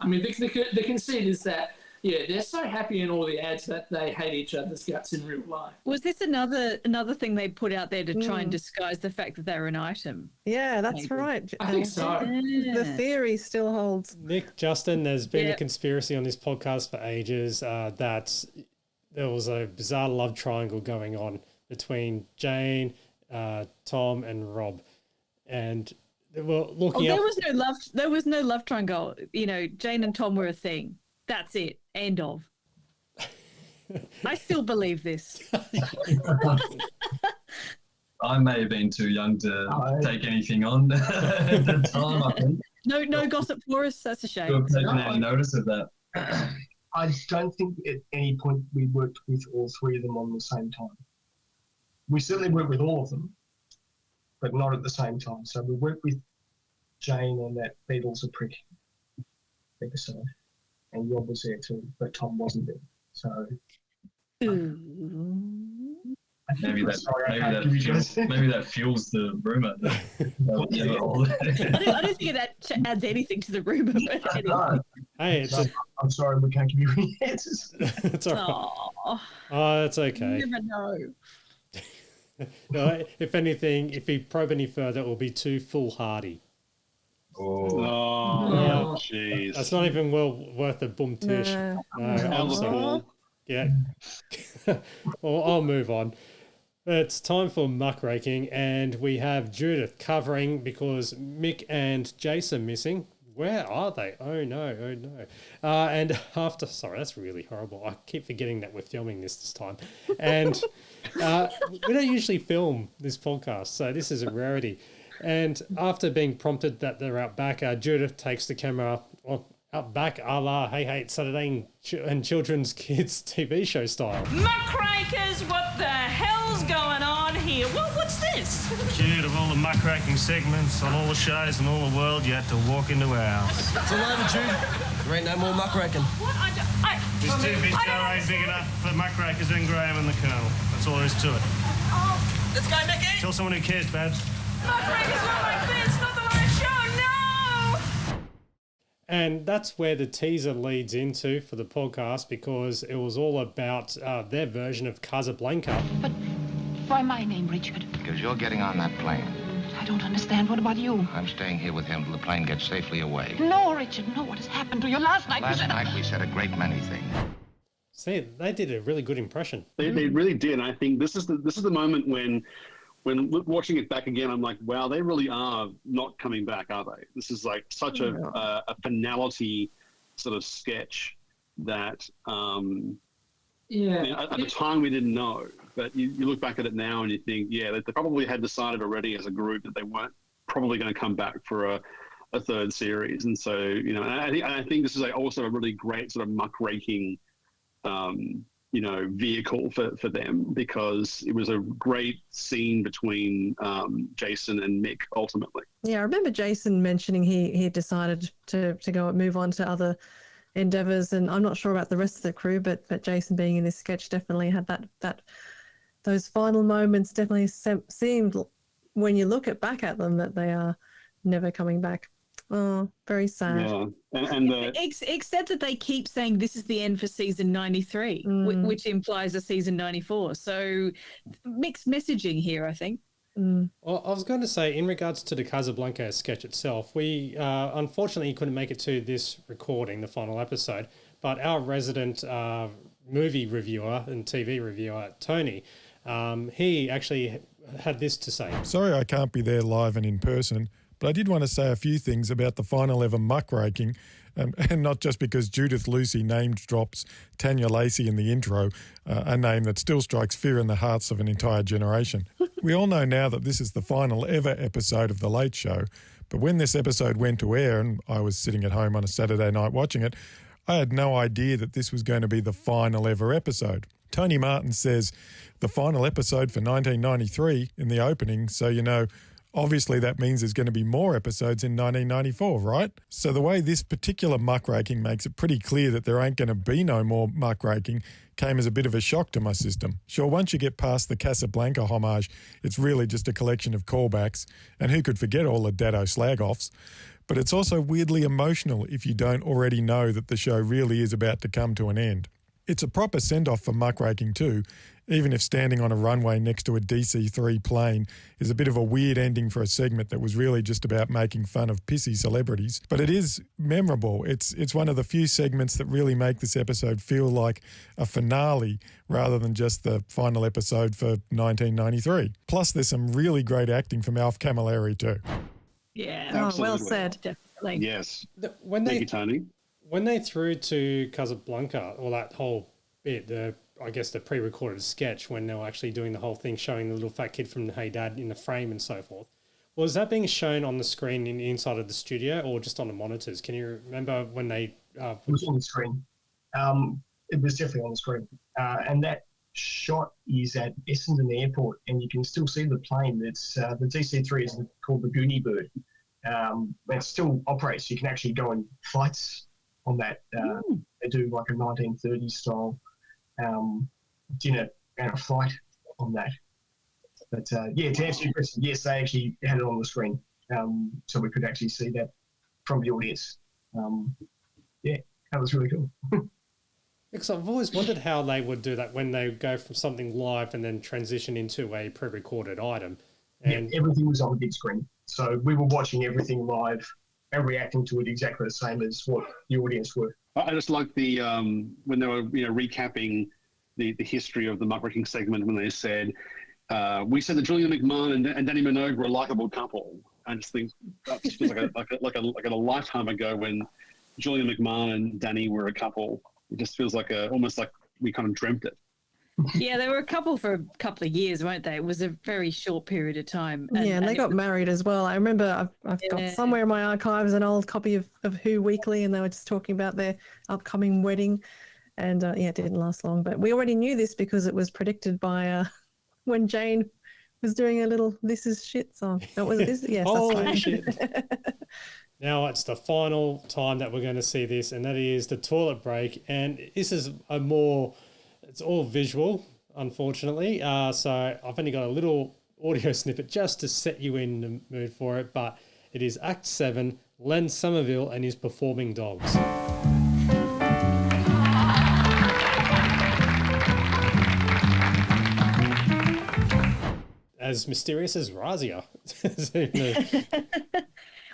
mean the conceit is that they're so happy in all the ads that they hate each other's guts in real life. Was this another thing they put out there to try and disguise the fact that they're an item? Yeah, that's right. I think so. The theory still holds. Nick, Justin, there's been a conspiracy on this podcast for ages that there was a bizarre love triangle going on between Jane, Tom, and Rob, and they were looking up. There was no love triangle. Jane and Tom were a thing. That's it. End of. I still believe this. I may have been too young to take anything on at the time, I think. No gossip for us. That's a shame. Could have taken any notice of that. I don't think at any point we worked with all three of them on the same time. We certainly worked with all of them, but not at the same time. So we worked with Jane on that Beatles a Prick episode, and Rob was there too, but Tom wasn't there. So maybe that fuels the rumor. I don't think that adds anything to the rumor. But anyway. Hey, I'm sorry, we can't give you any answers. It's all right. Oh, it's okay. You never know. No, if anything, if we probe any further, it will be too foolhardy. Oh, jeez. That's not even worth a boom tish. No, I'm sorry. Yeah. Well, I'll move on. It's time for muckraking, and we have Judith covering because Mick and Jace are missing. Where are they? Oh no. And after, sorry, that's really horrible. I keep forgetting that we're filming this time. And we don't usually film this podcast, so this is a rarity. And after being prompted that they're out back, Judith takes the camera out back a la Hey It's Saturday and children's kids TV show style. Muckrakers, what the hell's going on here? What's this? Jude, of all the muckraking segments on all the shows in all the world, you had to walk into ours. It's all over, Jude. There ain't no more muckraking. What? This 2-bit show ain't big enough for muckrakers and Graham and the Colonel. That's all there is to it. Oh, let's go, Mickey. Tell someone who cares, Babs. Muckrakers not like this, not the live show, no! And that's where the teaser leads into for the podcast, because it was all about their version of Casablanca. But why my name, Richard? Because you're getting on that plane. I don't understand. What about you? I'm staying here with him till the plane gets safely away. No, Richard, no. What has happened to you? Last night Last night we said a great many things. See, they did a really good impression. They really did. And I think this is the moment when watching it back again, I'm like, wow, they really are not coming back, are they? This is like such a finality sort of sketch that at the time we didn't know. But you look back at it now and you think, yeah, they probably had decided already as a group that they weren't probably going to come back for a third series. And so, you know, and I think this is also a really great sort of muckraking, vehicle for them, because it was a great scene between Jason and Mick ultimately. Yeah, I remember Jason mentioning he decided to go and move on to other endeavors, and I'm not sure about the rest of the crew, but Jason being in this sketch definitely had that those final moments definitely seemed, when you look back at them, that they are never coming back. Oh, very sad. Yeah, and except that they keep saying this is the end for season 93, which implies a season 94. So mixed messaging here, I think. Well, I was going to say, in regards to the Casablanca sketch itself, we unfortunately couldn't make it to this recording, the final episode, but our resident movie reviewer and TV reviewer, Tony, he actually had this to say. Sorry I can't be there live and in person, but I did want to say a few things about the final ever muckraking, and not just because Judith Lucy name drops Tanya Lacey in the intro, a name that still strikes fear in the hearts of an entire generation. We all know now that this is the final ever episode of The Late Show, but when this episode went to air and I was sitting at home on a Saturday night watching it, I had no idea that this was going to be the final ever episode. Tony Martin says the final episode for 1993 in the opening, so you know, obviously that means there's going to be more episodes in 1994, right? So the way this particular muckraking makes it pretty clear that there ain't going to be no more muckraking came as a bit of a shock to my system. Sure, once you get past the Casablanca homage, it's really just a collection of callbacks, and who could forget all the Dado slag-offs? But it's also weirdly emotional if you don't already know that the show really is about to come to an end. It's a proper send-off for muckraking too, even if standing on a runway next to a DC-3 plane is a bit of a weird ending for a segment that was really just about making fun of pissy celebrities. But it is memorable. It's one of the few segments that really make this episode feel like a finale rather than just the final episode for 1993. Plus, there's some really great acting from Alf Camilleri too. Yeah. Absolutely. Oh, well said. Definitely. Yes. Thank you, Tony. When they threw to Casablanca, or that whole bit, the pre-recorded sketch when they were actually doing the whole thing, showing the little fat kid from Hey Dad in the frame and so forth, was that being shown on the screen in the inside of the studio or just on the monitors? Can you remember when they... It was on the screen. It was definitely on the screen. And that shot is at Essendon Airport, and you can still see the plane. It's the DC-3 is called the Goonie Bird. It still operates. You can actually go on flights on that. They do like a 1930s style dinner and a flight on that. But to answer your question, yes, they actually had it on the screen, so we could actually see that from the audience. That was really cool. Because I've always wondered how they would do that when they go from something live and then transition into a pre-recorded item. And everything was on the big screen, so we were watching everything live and reacting to it exactly the same as what the audience were. I just like the when they were recapping the history of the muckraking segment, when they said we said that Julian McMahon and Danny Minogue were a likable couple. I just think that just feels like a lifetime ago when Julian McMahon and Danny were a couple. It just feels like almost like we kind of dreamt it. Yeah, they were a couple for a couple of years, weren't they? It was a very short period of time. And they got married as well. I remember I've got somewhere in my archives an old copy of Who Weekly, and they were just talking about their upcoming wedding. And it didn't last long. But we already knew this because it was predicted by when Jane was doing a little This Is Shit song. That was this? Yes, Holy that's shit. Now it's the final time that we're going to see this, and that is the toilet break. And this is it's all visual. unfortunately. So I've only got a little audio snippet just to set you in the mood for it, but it is Act 7, Len Somerville and his performing dogs. As mysterious as Razia.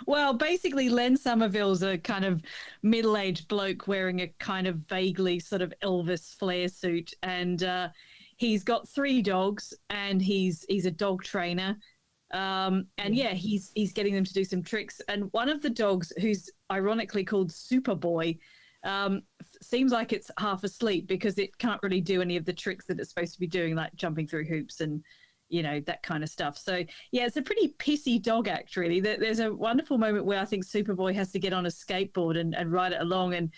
Well, basically, Len Somerville's a kind of middle-aged bloke wearing a kind of vaguely sort of Elvis flare suit, and he's got 3 dogs, and he's a dog trainer, and yeah, he's getting them to do some tricks. And one of the dogs, who's ironically called Superboy, seems like it's half asleep because it can't really do any of the tricks that it's supposed to be doing, like jumping through hoops and that kind of stuff. So yeah, it's a pretty pissy dog act, really. There's a wonderful moment where I think Superboy has to get on a skateboard and ride it along, and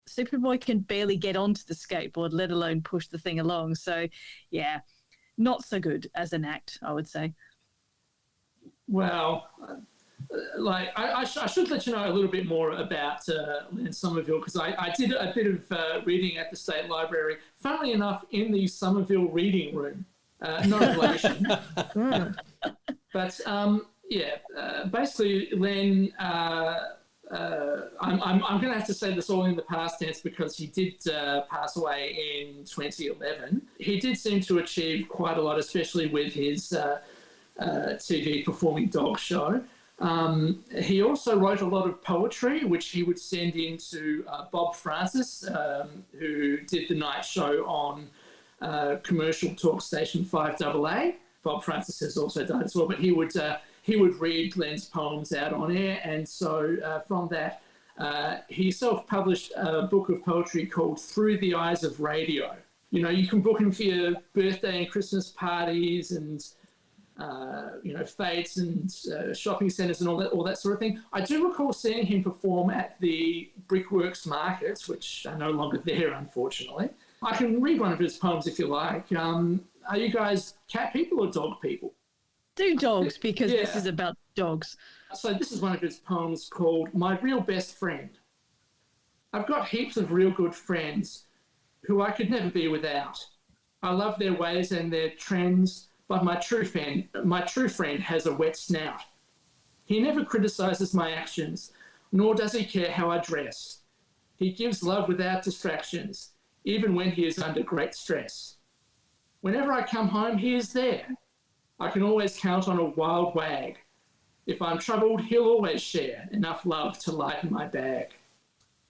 Superboy can barely get onto the skateboard, let alone push the thing along. So yeah, not so good as an act, I would say. Well, I should let you know a little bit more about Len Somerville, because I did a bit of reading at the State Library, funnily enough, in the Somerville reading room. No relation. But basically, Len, I'm going to have to say this all in the past tense because he did pass away in 2011. He did seem to achieve quite a lot, especially with his TV performing dog show. He also wrote a lot of poetry, which he would send in to Bob Francis, who did the night show on commercial talk station 5AA. Bob Francis has also done as well, but he would read Len's poems out on air, and so from that he self-published a book of poetry called Through the Eyes of Radio. You can book him for your birthday and Christmas parties and fates and shopping centres and all that sort of thing. I do recall seeing him perform at the Brickworks markets, which are no longer there, unfortunately. I can read one of his poems if you like. Are you guys cat people or dog people? Do dogs, because this is about dogs. So this is one of his poems called My Real Best Friend. I've got heaps of real good friends who I could never be without. I love their ways and their trends, but my true friend has a wet snout. He never criticises my actions, nor does he care how I dress. He gives love without distractions, even when he is under great stress. Whenever I come home, he is there. I can always count on a wild wag. If I'm troubled, he'll always share enough love to lighten my bag.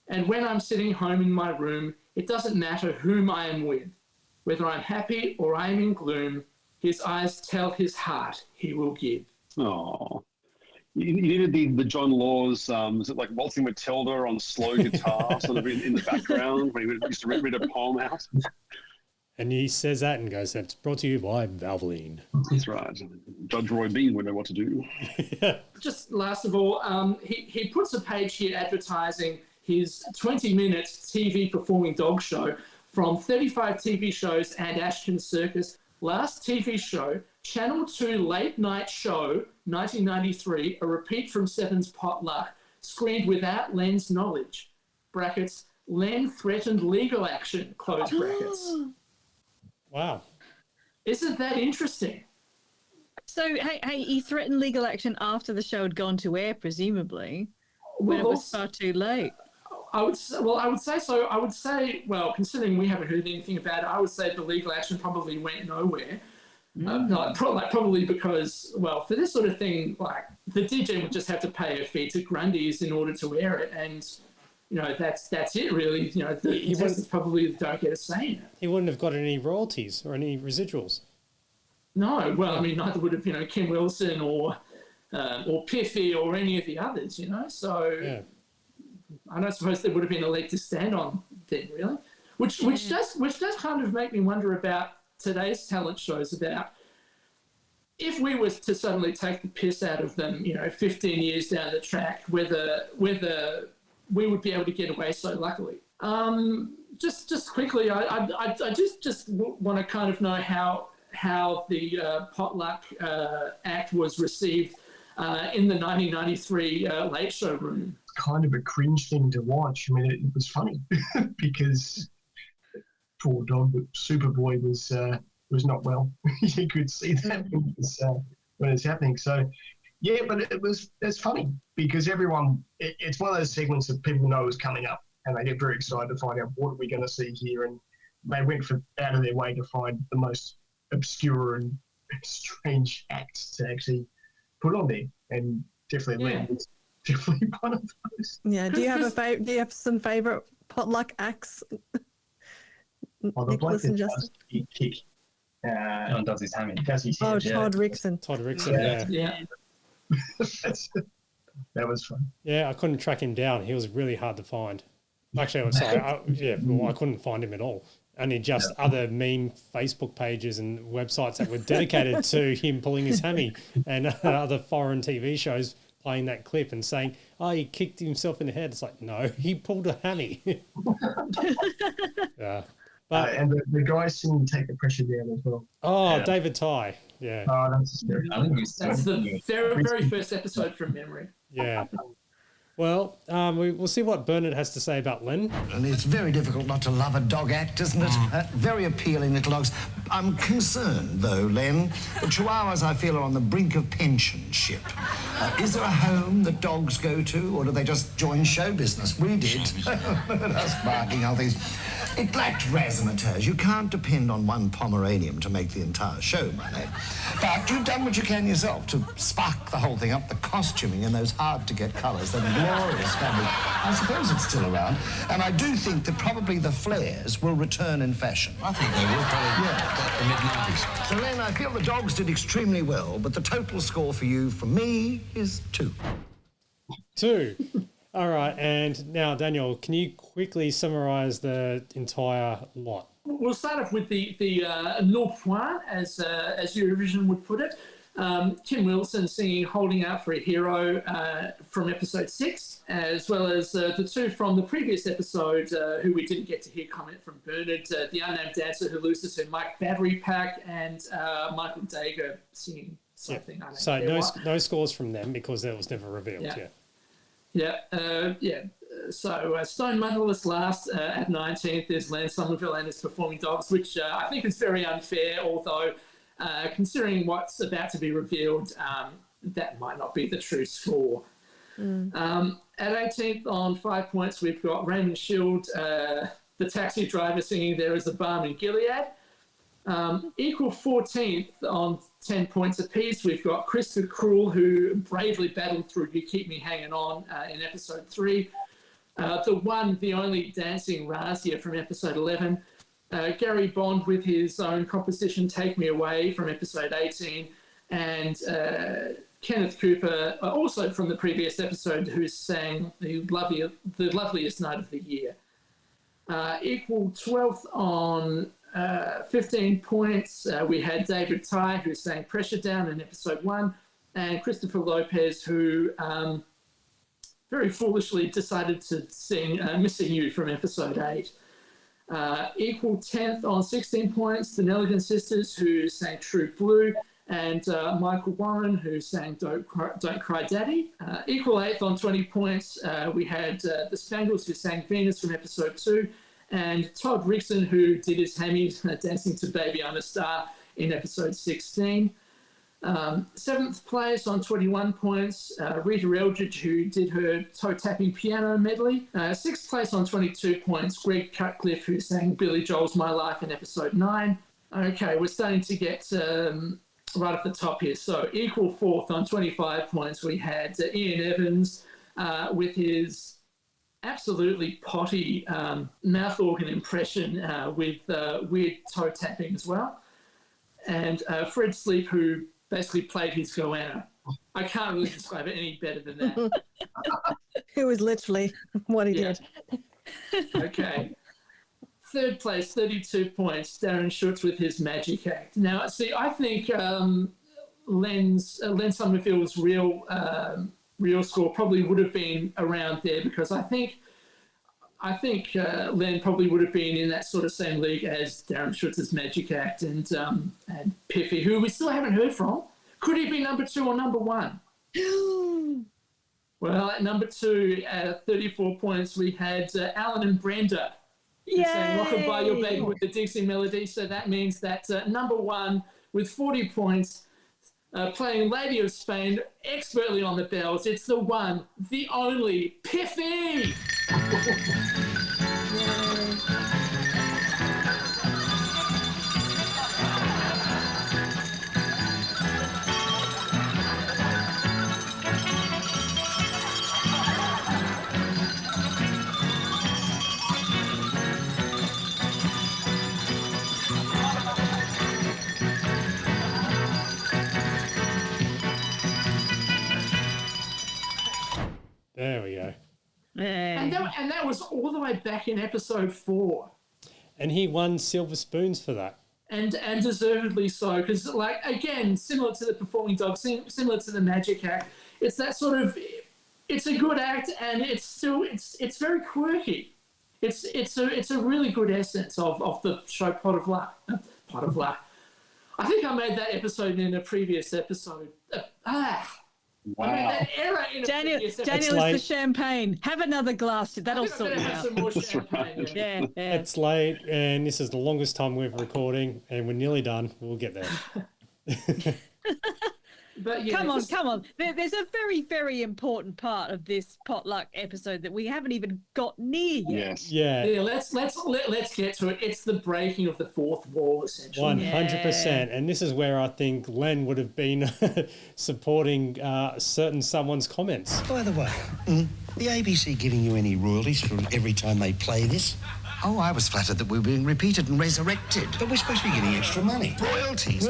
And when I'm sitting home in my room, it doesn't matter whom I am with. Whether I'm happy or I'm in gloom, his eyes tell his heart he will give. Oh. You needed the John Laws, is it like Waltzing Matilda on slow guitar sort of in the background when he used to read a poem out? And he says that and goes, "That's brought to you by Valvoline." That's right. Judge Roy Bean would know what to do. Just last of all, he puts a page here advertising his 20 minutes TV performing dog show from 35 TV shows and Ashton Circus. Last TV show, Channel 2 Late Night Show, 1993, a repeat from Seven's Potluck, screened without Len's knowledge. Brackets, Len threatened legal action, close brackets. Wow. Isn't that interesting? So, hey, he threatened legal action after the show had gone to air, presumably, when it was far too late. I would say so. I would say, well, considering we haven't heard anything about it, I would say the legal action probably went nowhere. Probably because, well, for this sort of thing, like the DJ would just have to pay a fee to Grundy's in order to air it, and that's it really. The contestants probably don't get a say in it. He wouldn't have got any royalties or any residuals. No, well, I mean, neither would have Kim Wilson or Piffy or any of the others. So. Yeah. I don't suppose there would have been a leg to stand on then, really. Which does kind of make me wonder about today's talent shows, about if we were to suddenly take the piss out of them, 15 years down the track, whether we would be able to get away so luckily. Just quickly, I just want to kind of know how the Potluck Act was received in the 1993 Late Show room. Kind of a cringe thing to watch. I mean, it was funny because poor dog, but Superboy was was not well. You could see that when it's happening. So, yeah, but it's funny because everyone, it's one of those segments that people know is coming up and they get very excited to find out what are we going to see here. And they went out of their way to find the most obscure and strange acts to actually put on there. And definitely Len was definitely one of those. Yeah. Do you have do you have some favourite potluck acts? The bloke that does kick. Does his hammy. Todd Rickson. Todd Rickson, yeah. That was fun. Yeah, I couldn't track him down. He was really hard to find. Actually, I'm sorry. I couldn't find him at all. Only just other meme Facebook pages and websites that were dedicated to him pulling his hammy, and other foreign TV shows playing that clip and saying, "Oh, he kicked himself in the head." It's like, no, he pulled a hammy. Yeah. But, and the guy singing "Take the Pressure Down" as well. Oh, David Tye. Yeah. Oh, that's That's the very first episode from memory. Yeah. Well, we'll see what Bernard has to say about Len. And it's very difficult not to love a dog act, isn't it? Very appealing little dogs. I'm concerned, though, Len. The Chihuahuas, I feel, are on the brink of pensionship. Is there a home that dogs go to, or do they just join show business? We did. That's barking, how things... It lacked razzmatazz. You can't depend on one Pomeranian to make the entire show, my lad. But you've done what you can yourself to spark the whole thing up, the costuming in those hard-to-get colours, the glorious fabric. I suppose it's still around. And I do think that probably the flares will return in fashion. I think they will, probably the mid-90s. So, Len, I feel the dogs did extremely well, but the total score for you, from me, is 2. 2. All right, and now, Daniel, can you quickly summarise the entire lot? We'll start off with the no point, as Eurovision would put it. Kim Wilson singing "Holding Out for a Hero" from episode 6, as well as the two from the previous episode who we didn't get to hear comment from Bernard, the unnamed dancer who loses her mic battery pack, and Michael Dager singing something. Yeah. So no scores from them because that was never revealed yet. So Stone Muddle is last at 19th. There's Len Somerville and his performing dogs, which I think is very unfair, although considering what's about to be revealed, that might not be the true score. At 18th on 5 points, we've got Raymond Shield, the taxi driver, singing "There Is a Balm in Gilead." Equal 14th on 10 points apiece, we've got Krista Cruel, who bravely battled through "You Keep Me Hanging On" in episode 3. The only dancing Razia from episode 11. Gary Bond with his own composition "Take Me Away" from episode 18. And Kenneth Cooper, also from the previous episode, who sang the loveliest night of the year. Equal 12th on 15 points, we had David Tye, who sang "Pressure Down" in episode 1, and Christopher Lopez, who very foolishly decided to sing "Missing You" from episode 8. Equal 10th on 16 points, the Nelligan Sisters, who sang "True Blue", and Michael Warren, who sang Don't Cry Daddy. Equal 8th on 20 points, we had the Spangles, who sang "Venus" from episode 2, and Todd Rickson, who did his hammies dancing to "Baby I'm a Star" in episode 16. 7th place on 21 points, Rita Eldridge, who did her toe-tapping piano medley. 6th place on 22 points, Greg Cutcliffe, who sang Billy Joel's "My Life" in episode 9. Okay, we're starting to get right up the top here. So equal 4th on 25 points, we had Ian Evans with his absolutely potty mouth organ impression with weird toe tapping as well. And Fred Sleep, who basically played his goanna. I can't really describe it any better than that. It was literally what he did. Okay. 3rd place, 32 points, Darren Schutz with his magic act. Now, see, I think Len Somerville's real score probably would have been around there, because I think Len probably would have been in that sort of same league as Darren Schutz's magic act and Piffy, who we still haven't heard from. Could he be number 2 or number 1? Well, at number 2, at 34 points, we had Alan and Brenda Saying Rockabye Your Baby with the Dixie Melody. So that means that number one with 40 points, playing Lady of Spain expertly on the bells. It's the one, the only, Piffy! There we go. And that was all the way back in episode 4. And he won silver spoons for that. And deservedly so, because, like, again, similar to the Performing Dog, similar to the Magic Act, it's that sort of, it's a good act, and it's still, it's very quirky. It's a really good essence of the show Pot of Luck. Pot of Luck. I think I made that episode in a previous episode. Wow. I made that error in a Daniel, previous Daniel, episode. it's the champagne. Have another glass. That'll sort you out. Some more champagne. Yeah. It's late, and this is the longest time we're recording, and we're nearly done. We'll get there. But yeah, come on. There's a very, very important part of this potluck episode that we haven't even got near yet. Yes. Yeah. Let's get to it. It's the breaking of the fourth wall, essentially. 100%. And this is where I think Len would have been supporting certain someone's comments. By the way, the ABC giving you any royalties for every time they play this? Oh, I was flattered that we were being repeated and resurrected. But we're supposed to be getting extra money. Royalties?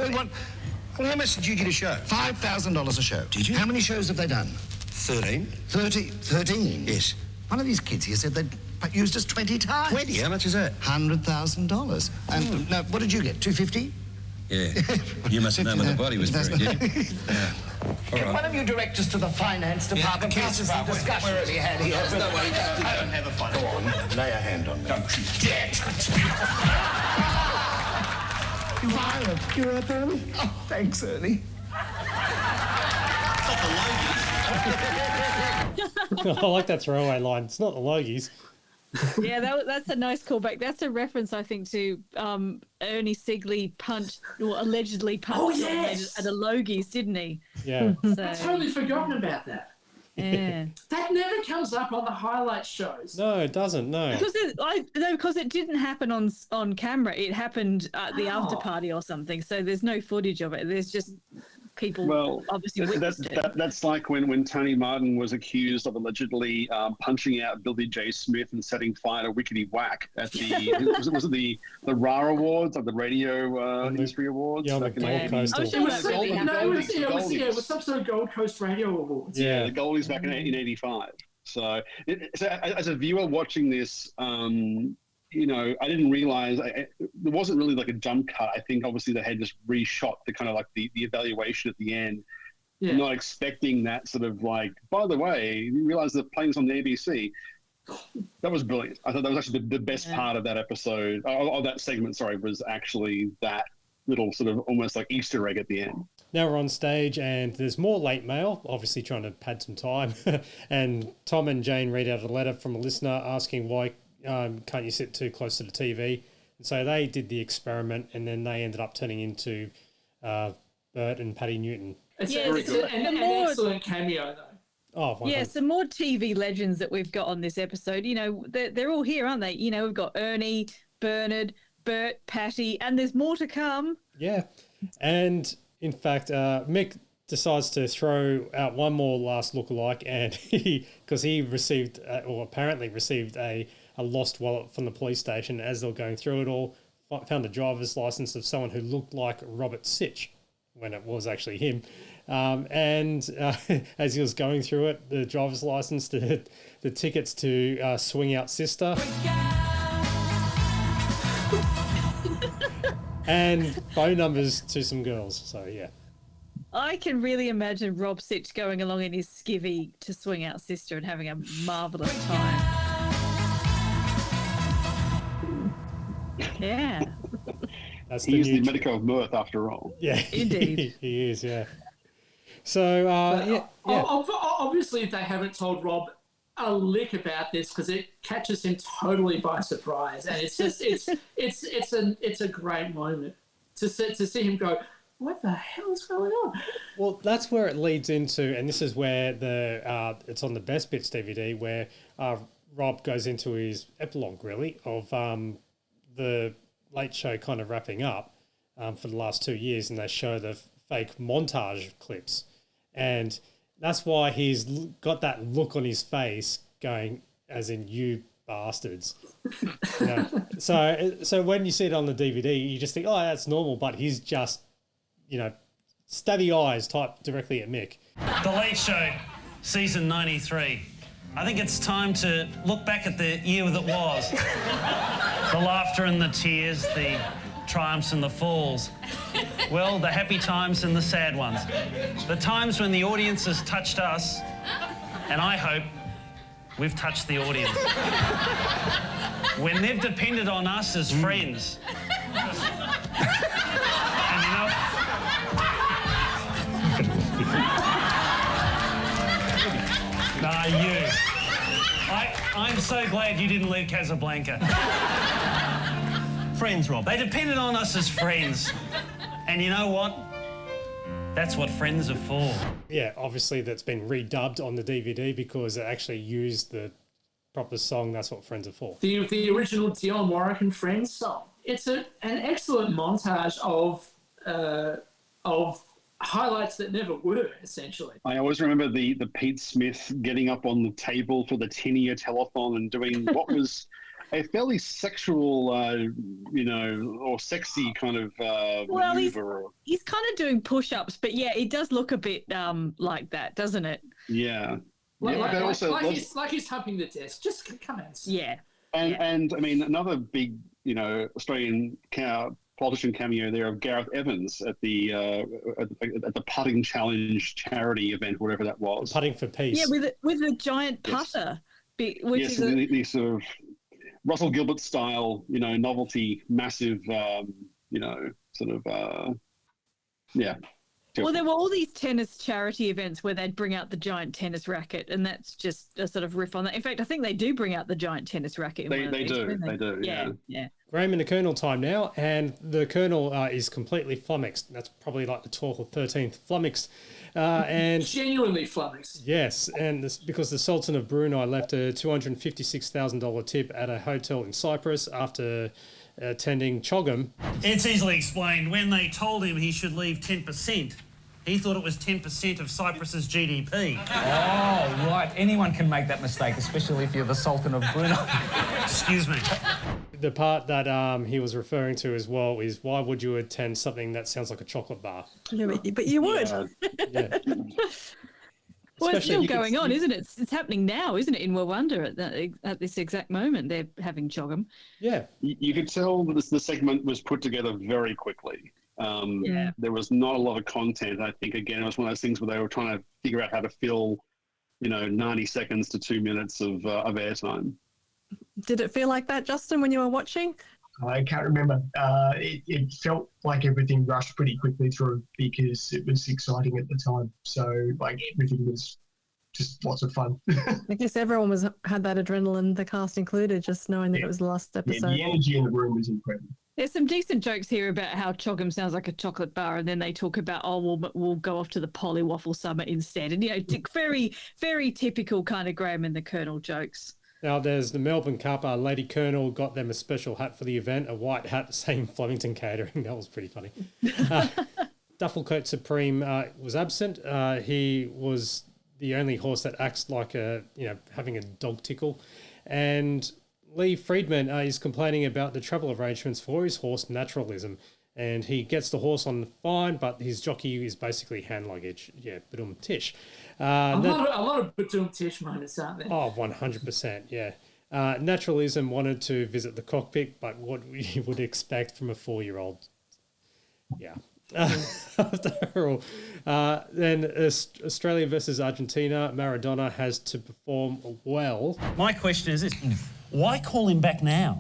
Well, how much did you get a show? $5,000 a show. Did you? How many shows have they done? 13. 13? Yes. One of these kids here said they'd used us 20 times. 20? How much is that? $100,000. And now, what did you get? $250? Yeah. You must have known when the body was buried, did you? Yeah. Get one of you directors to the finance department. This is the discussion we had here. There's no way you can't do that. I don't have a fun. Go on, lay a hand on me. Don't you dare touch me. You're violent. You're up, Ernie? Oh, thanks, Ernie. I like that throwaway line. It's not the Logies. Yeah, that's a nice callback. That's a reference, I think, to Ernie Sigley allegedly punched at a Logies, didn't he? Yeah. I've totally forgotten about that. Yeah. That never comes up on the highlight shows. No, it doesn't. No. Because it didn't happen on camera. It happened at the after party or something. So there's no footage of it. There's just people obviously witnessed it. That's like when Tony Martin was accused of allegedly punching out Billy J. Smith and setting fire to Wickety Whack at the was it the RAR Awards, or the Radio Industry Awards? Yeah, back in Gold Coast. It was some sort of Gold Coast Radio Awards. Yeah, the Goldies back in 1985. So, as a viewer watching this, you know, I didn't realize there wasn't really like a jump cut. I think obviously they had just reshot the kind of like the evaluation at the end, not expecting that sort of like, by the way, you realize the playing's on the ABC. That was brilliant. I thought that was actually the best part of that episode, of that segment, sorry, was actually that little sort of almost like Easter egg at the end. Now we're on stage and there's more late mail, obviously trying to pad some time. And Tom and Jane read out a letter from a listener asking why can't you sit too close to the TV? And so they did the experiment, and then they ended up turning into Bert and Paddy Newton. It's an excellent cameo, though. Oh, 100%. Yeah, some more TV legends that we've got on this episode. You know, they're all here, aren't they? You know, we've got Ernie, Bernard, Bert, Patty, and there's more to come. Yeah. And in fact, Mick decides to throw out one more last lookalike, and because he received, or apparently received a lost wallet from the police station. As they were going through it all, found a driver's license of someone who looked like Robert Sitch, when it was actually him. And as he was going through it, the driver's license, the tickets to Swing Out Sister, and phone numbers to some girls. So yeah. I can really imagine Rob Sitch going along in his skivvy to Swing Out Sister and having a marvellous time. Yeah. He's the Medico of mirth, after all. Yeah, indeed. He is, yeah. So, Obviously, they haven't told Rob a lick about this because it catches him totally by surprise, and it's just it's a great moment to see him go, what the hell is going on? Well, that's where it leads into, and this is where it's on the Best Bits DVD, where Rob goes into his epilogue, really, of the Late Show kind of wrapping up for the last 2 years, and they show the fake montage clips. And that's why he's got that look on his face going, as in, you bastards. You know? So when you see it on the DVD, you just think, oh, that's normal, but he's just, stabby eyes typed directly at Mick. The Late Show, season 93. I think it's time to look back at the year that was. The laughter and the tears, the triumphs and the falls. Well, the happy times and the sad ones. The times when the audience has touched us, and I hope we've touched the audience. When they've depended on us as friends. And you know... Nah, you. I'm so glad you didn't leave Casablanca. Friends, Rob. They depended on us as friends. And you know what? That's what friends are for. Yeah, obviously that's been redubbed on the DVD because it actually used the proper song, That's What Friends Are For. The original Dionne Warwick and Friends song. It's an excellent montage of highlights that never were, essentially. I always remember the Pete Smith getting up on the table for the 10-year telethon and doing what was a fairly sexual, or sexy kind of maneuver. He's kind of doing push-ups, but yeah, it does look a bit like that, doesn't it? Yeah. Like he's humping the desk. Just come on. Yeah. And I mean, another big, Australian politician cameo there of Gareth Evans at the putting challenge charity event, whatever that was. Putting for peace. Yeah, with a giant putter. Yes, the sort of Russell Gilbert style, novelty, massive, yeah. Well, there were all these tennis charity events where they'd bring out the giant tennis racket, and that's just a sort of riff on that. In fact, I think they do bring out the giant tennis racket. They do. Yeah. Graham and the Colonel time now, and the Colonel is completely flummoxed. That's probably like the 12th or 13th flummoxed. And genuinely flummoxed. Yes, and this because the Sultan of Brunei left a $256,000 tip at a hotel in Cyprus after attending Choggum. It's easily explained. When they told him he should leave 10%, he thought it was 10% of Cyprus's GDP. Oh, right. Anyone can make that mistake, especially if you're the Sultan of Brunei. Excuse me. The part that he was referring to as well is, why would you attend something that sounds like a chocolate bar? Yeah, but you would. Yeah. Well, it's still going on, isn't it? It's happening now, isn't it, in Rwanda at this exact moment? They're having Choggum. Yeah. You could tell that the segment was put together very quickly. There was not a lot of content. I think, again, it was one of those things where they were trying to figure out how to fill, 90 seconds to 2 minutes of airtime. Did it feel like that, Justin, when you were watching? I can't remember. It felt like everything rushed pretty quickly through because it was exciting at the time. So, everything was just lots of fun. I guess everyone had that adrenaline, the cast included, just knowing that it was the last episode. Yeah, the energy in the room was incredible. There's some decent jokes here about how Choggum sounds like a chocolate bar, and then they talk about, we'll go off to the Polly Waffle Summit instead. And, very, very typical kind of Graham and the Colonel jokes. Now, there's the Melbourne Cup. Lady Colonel got them a special hat for the event, a white hat saying Flemington Catering. That was pretty funny. Duffel Coat Supreme was absent. He was the only horse that acts like having a dog tickle. And Lee Friedman is complaining about the travel arrangements for his horse, Naturalism. And he gets the horse on fine, but his jockey is basically hand luggage. Yeah, badum tish. A lot of badum tish moments, aren't there? Oh, 100%, yeah. Naturalism wanted to visit the cockpit, but what you would expect from a 4-year-old. Yeah. After all, then Australia versus Argentina, Maradona has to perform well. My question is this. Why call him back now?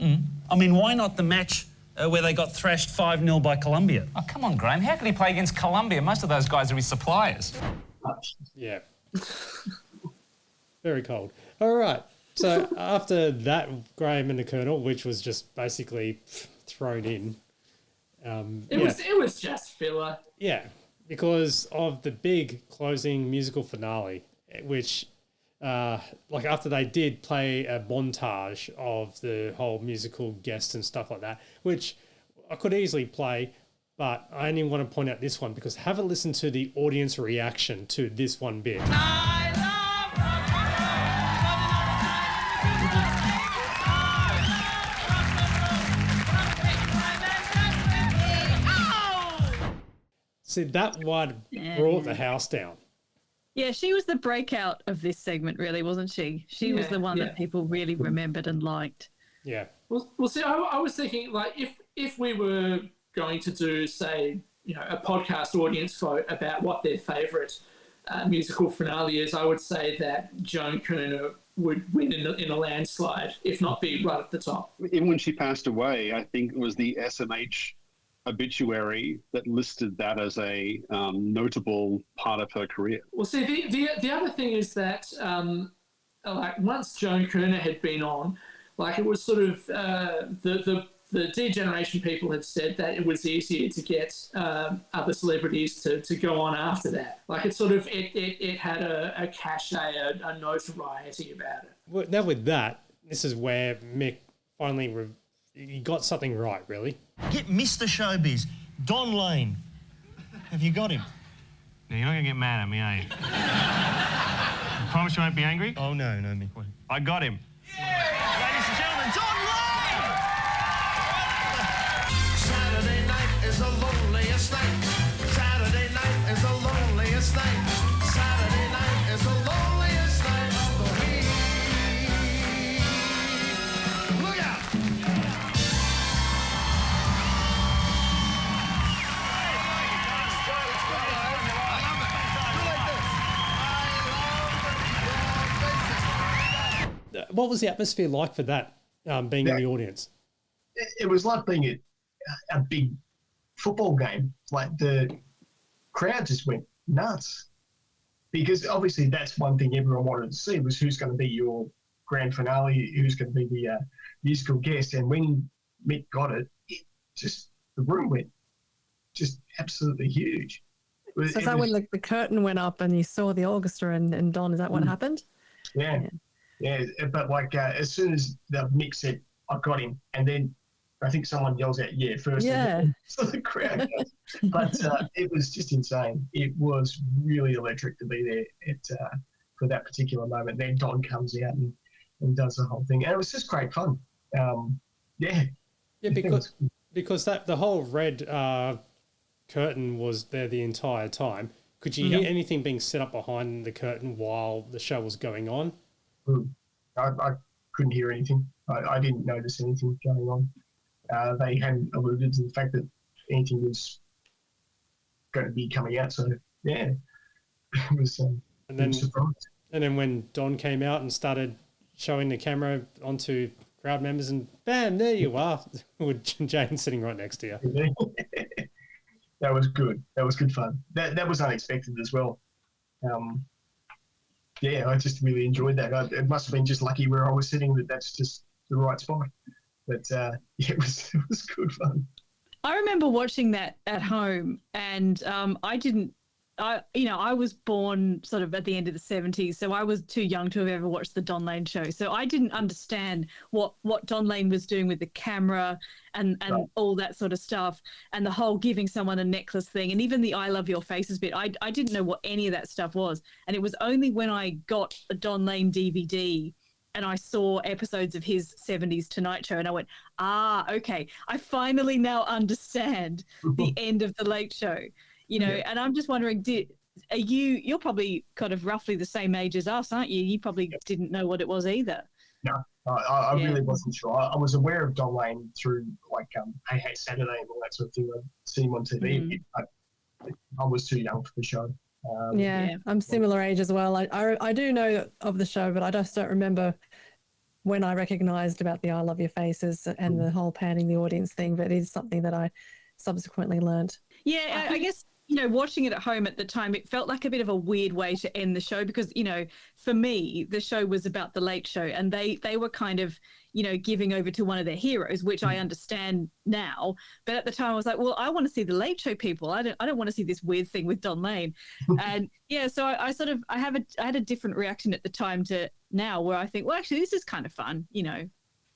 I mean, why not the match where they got thrashed 5-0 by Colombia? Oh, come on, Graham. How can he play against Colombia? Most of those guys are his suppliers. Yeah. Very cold. All right. So after that, Graham and the Colonel, which was just basically thrown in. It was just filler. Yeah, because of the big closing musical finale, which, like after they did play a montage of the whole musical guests and stuff like that, which I could easily play, but I only want to point out this one because have a listen to the audience reaction to this one bit. See, that one brought the house down. Yeah, she was the breakout of this segment, really, wasn't she? She was the one that people really remembered and liked. Yeah. Well, see, I was thinking, like, if we were going to do, say, a podcast audience vote about what their favourite musical finale is, I would say that Joan Kerner would win in a landslide, if not be right at the top. Even when she passed away, I think it was the SMH obituary that listed that as a notable part of her career. Well, see, the other thing is that, like, once Joan Kerner had been on, like, it was sort of the D-Generation people had said that it was easier to get other celebrities to go on after that. Like, it sort of it had a cachet, a notoriety about it. Well, now with that, this is where Mick finally he got something right, really. Get Mr. Showbiz, Don Lane. Have you got him? Now, you're not going to get mad at me, are you? I promise you won't be angry? Oh, no, Mick. I got him. Ladies and gentlemen, Don Lane! Saturday night is the loneliest night. Saturday night is the loneliest night. Saturday night is the loneliest night of the week. Look out! What was the atmosphere like for that, being in the audience? It was like being at a big football game. Like the crowd just went nuts because obviously that's one thing everyone wanted to see was who's going to be your grand finale, who's going to be the musical guest. And when Mick got it, the room went just absolutely huge. So is that when the curtain went up and you saw the orchestra and Don, is that what happened? Yeah, but like as soon as the Mick said, I got him, and then I think someone yells out, yeah, first. Yeah. So the crowd goes. But it was just insane. It was really electric to be there for that particular moment. Then Don comes out and does the whole thing. And it was just great fun. Yeah, because the whole red curtain was there the entire time. Could you hear anything being set up behind the curtain while the show was going on? I couldn't hear anything. I didn't notice anything going on. They hadn't alluded to the fact that anything was going to be coming out. So, yeah, it was surprised. And then when Don came out and started showing the camera onto crowd members and bam, there you are, with Jane sitting right next to you. That was good. That was good fun. That was unexpected as well. Yeah, I just really enjoyed that. It must have been just lucky where I was sitting that's just the right spot. But it was good fun. I remember watching that at home, and I was born sort of at the end of the 70s, so I was too young to have ever watched the Don Lane show. So I didn't understand what Don Lane was doing with the camera and all that sort of stuff, and the whole giving someone a necklace thing, and even the I Love Your Faces bit. I didn't know what any of that stuff was. And it was only when I got a Don Lane DVD and I saw episodes of his 70s Tonight Show, and I went, okay, I finally now understand the end of the Late Show. And I'm just wondering, you're probably kind of roughly the same age as us, aren't you? You probably didn't know what it was either. No, I really wasn't sure. I was aware of Don Lane through like Hey Hey Saturday and all that sort of thing. I'd seen him on TV. I was too young for the show. I'm similar age as well. I do know of the show, but I just don't remember when I recognised about the I Love Your Faces and the whole panning the audience thing. But it is something that I subsequently learned. Yeah, I guess watching it at home at the time, it felt like a bit of a weird way to end the show because, for me, the show was about the Late Show and they were kind of, giving over to one of their heroes, which I understand now. But at the time I was like, well, I want to see the Late Show people. I don't want to see this weird thing with Don Lane. And yeah, so I had a different reaction at the time to now where I think, well, actually, this is kind of fun, Yeah,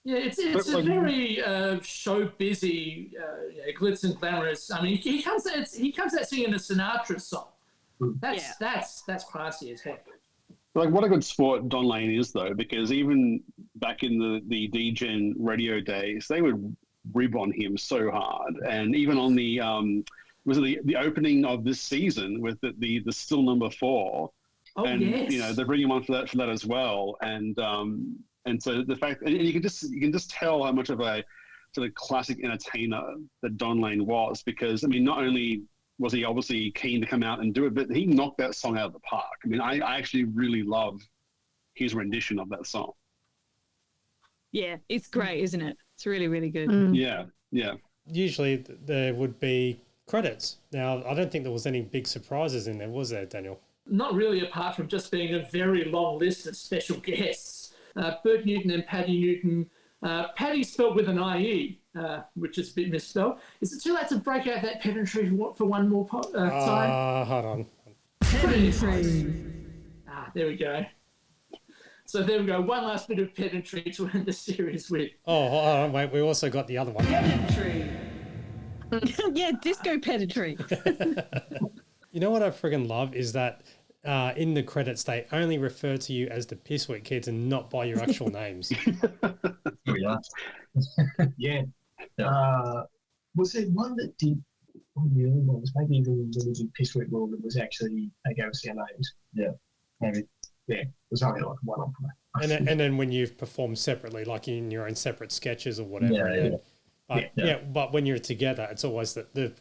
it's a very show busy, glitz and glamorous. I mean, he comes out singing a Sinatra song. That's classy as heck. Like, what a good sport Don Lane is, though, because even back in the D-Gen radio days, they would rib on him so hard. And even on the the opening of this season with the still number 4. Oh, and yes. They're bringing him on for that as well. And so the fact, and you can just tell how much of a sort of classic entertainer that Don Lane was, because I mean, not only was he obviously keen to come out and do it, but he knocked that song out of the park. I mean, I actually really love his rendition of that song. Yeah, it's great, isn't it? It's really, really good. Yeah. Usually there would be credits. Now, I don't think there was any big surprises in there, was there, Daniel? Not really, apart from just being a very long list of special guests. Bert Newton and Paddy Newton. Paddy spelled with an IE, which is a bit misspelled. Is it too late to break out that pedantry for one more time? Hold on. Pedantry. There we go. So there we go. One last bit of pedantry to end the series with. Oh, hold on, wait. We also got the other one. Pedantry. Yeah, disco pedantry. You know what I friggin' love is that in the credits they only refer to you as the Pissweek Kids and not by your actual names. Yeah. Was there one that did one of the early ones? Maybe even when we did Pissweek World, it was actually they gave us our names. Yeah, maybe. Yeah, it was only like one off. And then when you've performed separately, like in your own separate sketches or whatever. But when you're together, it's always the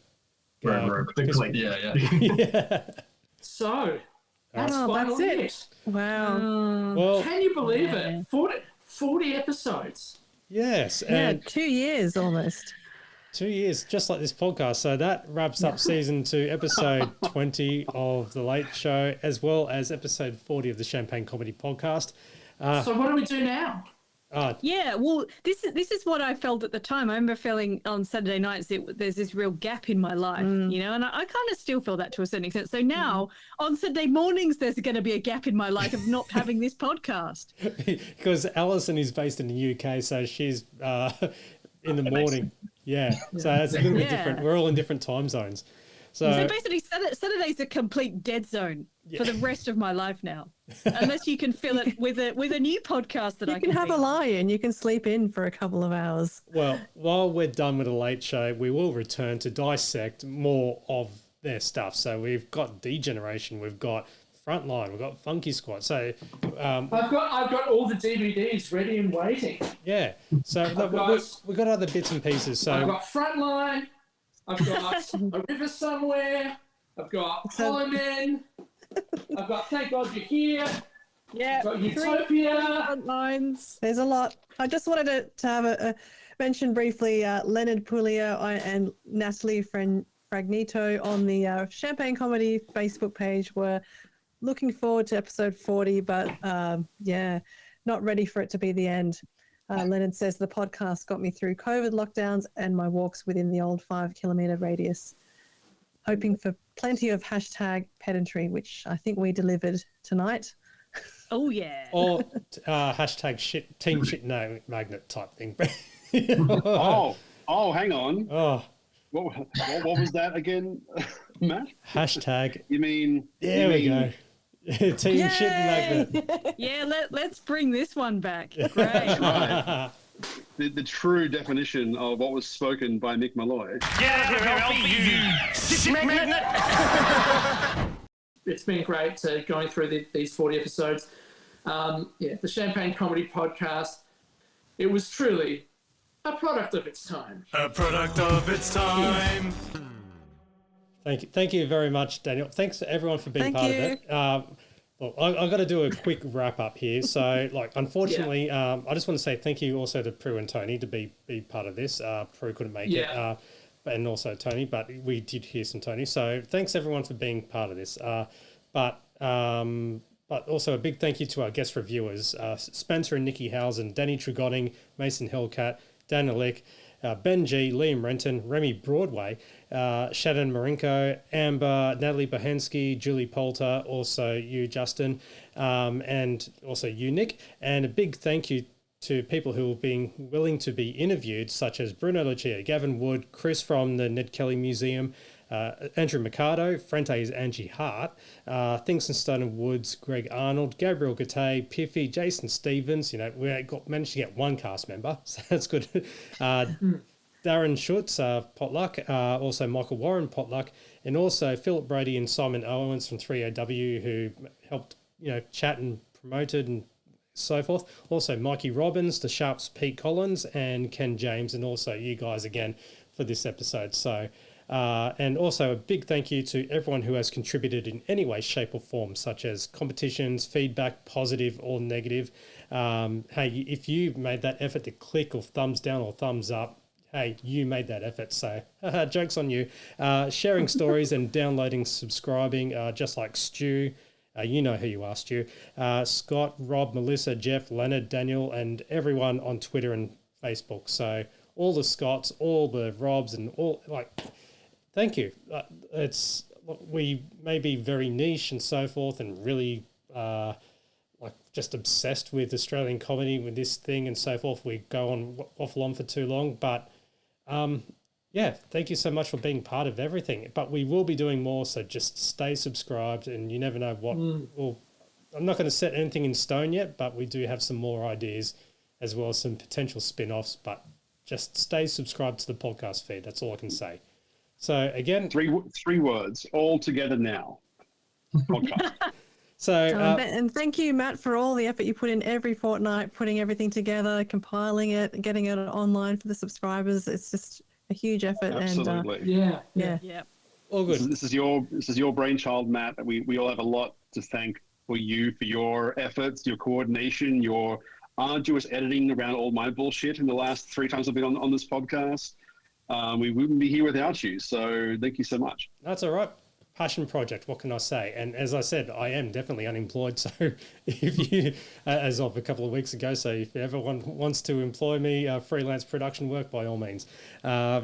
So that's that's it. Wow. Well, can you believe it? 40 episodes. Yes. Yeah, And 2 years almost. 2 years, just like this podcast. So that wraps up season 2, episode 20 of The Late Show, as well as episode 40 of the Champagne Comedy Podcast. So what do we do now? Yeah, well, this is what I felt at the time. I remember feeling on Saturday nights there's this real gap in my life, and I kind of still feel that to a certain extent. So now on Saturday mornings, there's going to be a gap in my life of not having this podcast. Because Alison is based in the UK, so she's in the morning. Yeah, so it's a little bit different. We're all in different time zones. So basically, Saturday's a complete dead zone for the rest of my life now, unless you can fill it with a new podcast that you can have a lie-in. You can sleep in for a couple of hours. Well, while we're done with The Late Show, we will return to dissect more of their stuff. So we've got D-Generation, we've got Frontline, we've got Funky Squad. So I've got all the DVDs ready and waiting. Yeah. So we've got other bits and pieces. So I've got Frontline. I've got A River Somewhere. I've got Hollow Men. I've got Thank God You're Here. Yeah. I've got Utopia. Frontlines. There's a lot. I just wanted to have a mention briefly Leonard Puglia and Natalie Fragnito on the Champagne Comedy Facebook page were looking forward to episode 40, but not ready for it to be the end. Leonard says the podcast got me through COVID lockdowns and my walks within the old 5 kilometre radius. Hoping for plenty of hashtag pedantry, which I think we delivered tonight. Oh, yeah. Or hashtag team shit no magnet type thing. oh, hang on. Oh. What was that again, Matt? Hashtag. You mean... There we go. Team Yay! shit magnet. Yeah, let's bring this one back. Great. Right. The true definition of what was spoken by Mick Malloy. Get out here, Alfie, you shit magnet! It's been great going through these 40 episodes. The Champagne Comedy Podcast. It was truly a product of its time. A product of its time. Thank you very much, Daniel. Thanks to everyone for being part of it. Look, I've got to do a quick wrap up here. So, unfortunately, I just want to say thank you also to Prue and Tony to be part of this. Prue couldn't make it. and also Tony, but we did hear some Tony. So thanks everyone for being part of this. But also a big thank you to our guest reviewers, Spencer and Nikki Housen, Danny Tregoning, Mason Hellcat, Dan Alick, Ben G, Liam Renton, Remy Broadway, Shannon Marinko, Amber, Natalie Bohansky, Julie Poulter, also you, Justin, and also you, Nick. And a big thank you to people who have been willing to be interviewed, such as Bruno Lucia, Gavin Wood, Chris from the Ned Kelly Museum, Andrew Mercado, Frente's Angie Hart, Things and Stone and Woods, Greg Arnold, Gabriel Gattay, Piffy, Jason Stevens. You know, we managed to get one cast member, so that's good. Darren Schutz, Potluck, also Michael Warren, Potluck, and also Philip Brady and Simon Owens from 3AW, who helped, you know, chat and promoted and so forth. Also Mikey Robbins, The Sharps, Pete Collins, and Ken James, and also you guys again for this episode. So, and also a big thank you to everyone who has contributed in any way, shape or form, such as competitions, feedback, positive or negative. Hey, if you made that effort to click or thumbs down or thumbs up, hey, you made that effort, so joke's on you. Sharing stories and downloading, subscribing, just like Stu. You know who you are, Stu. Scott, Rob, Melissa, Jeff, Leonard, Daniel, and everyone on Twitter and Facebook. So all the Scotts, all the Robs, and all, like, thank you. We may be very niche and so forth, and really like just obsessed with Australian comedy with this thing and so forth. We go on waffle on for too long, but yeah, thank you so much for being part of everything. But we will be doing more, so just stay subscribed, and you never know what. Well, I'm not going to set anything in stone yet, but we do have some more ideas as well as some potential spin-offs. But just stay subscribed to the podcast feed. That's all I can say. So again, three words all together now. Podcast. So and thank you, Matt, for all the effort you put in every fortnight, putting everything together, compiling it, getting it online for the subscribers. It's just a huge effort. Absolutely. And yeah. All good. This is your brainchild, Matt. We all have a lot to thank for you, for your efforts, your coordination, your arduous editing around all my bullshit in the last 3 times I've been on this podcast. We wouldn't be here without you. So thank you so much. That's all right. Passion project. What can I say? And as I said, I am definitely unemployed. So if you, as of a couple of weeks ago, so if everyone wants to employ me, freelance production work, by all means,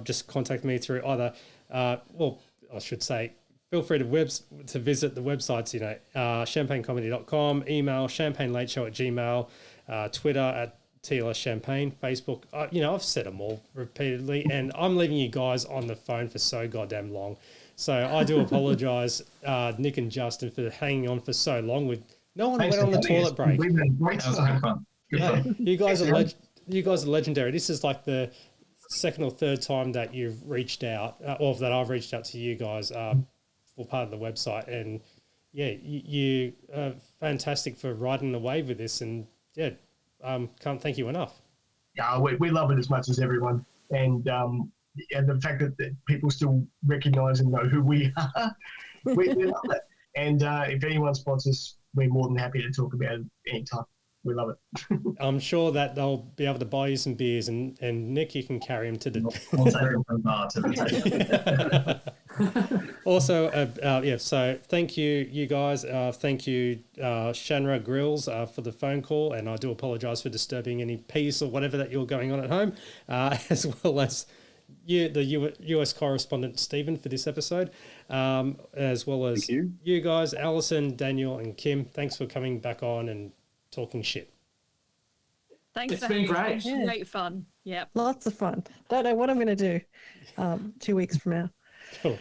just contact me through either, well, I should say, feel free to visit the websites, you know, champagnecomedy.com, email champagnelateshow@gmail, Twitter at TLS Champagne, Facebook. You know, I've said them all repeatedly, and I'm leaving you guys on the phone for so goddamn long. So I do apologise, Nick and Justin, for hanging on for so long. No one went on the toilet break. Yeah, you guys are legendary. This is like the second or third time that you've reached out, or that I've reached out to you guys for part of the website. And yeah, you are fantastic for riding the wave with this. And yeah, can't thank you enough. Yeah, we love it as much as everyone. And the fact that people still recognise and know who we are, we love it. And if anyone sponsors, we're more than happy to talk about it anytime. We love it. I'm sure that they'll be able to buy you some beers, and Nick, you can carry him to the. I'll take him from bar to the table. Also, yeah. So thank you guys. Thank you, Shanra Grills, for the phone call, and I do apologise for disturbing any peace or whatever that you're going on at home, as well as the US correspondent Stephen for this episode, as well as you guys, Alison, Daniel, and Kim. Thanks for coming back on and talking shit. Thanks. It's been great. Yeah. Great fun. Yeah. Lots of fun. Don't know what I'm going to do 2 weeks from now. Cool.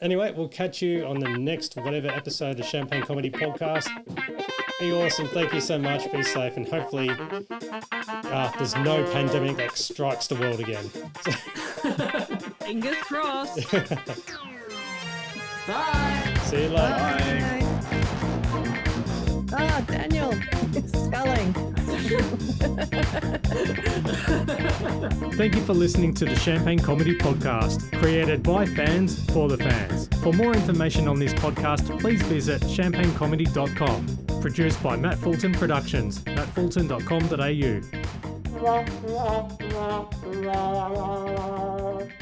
Anyway, we'll catch you on the next whatever episode of the Champagne Comedy Podcast. Be awesome. Thank you so much. Be safe. And hopefully there's no pandemic that strikes the world again. Fingers crossed. Bye. See you later. Bye. Daniel, spelling. Thank you for listening to the Champagne Comedy Podcast, created by fans for the fans. For more information on this podcast, please visit champagnecomedy.com. Produced by Matt Fulton Productions, mattfulton.com.au.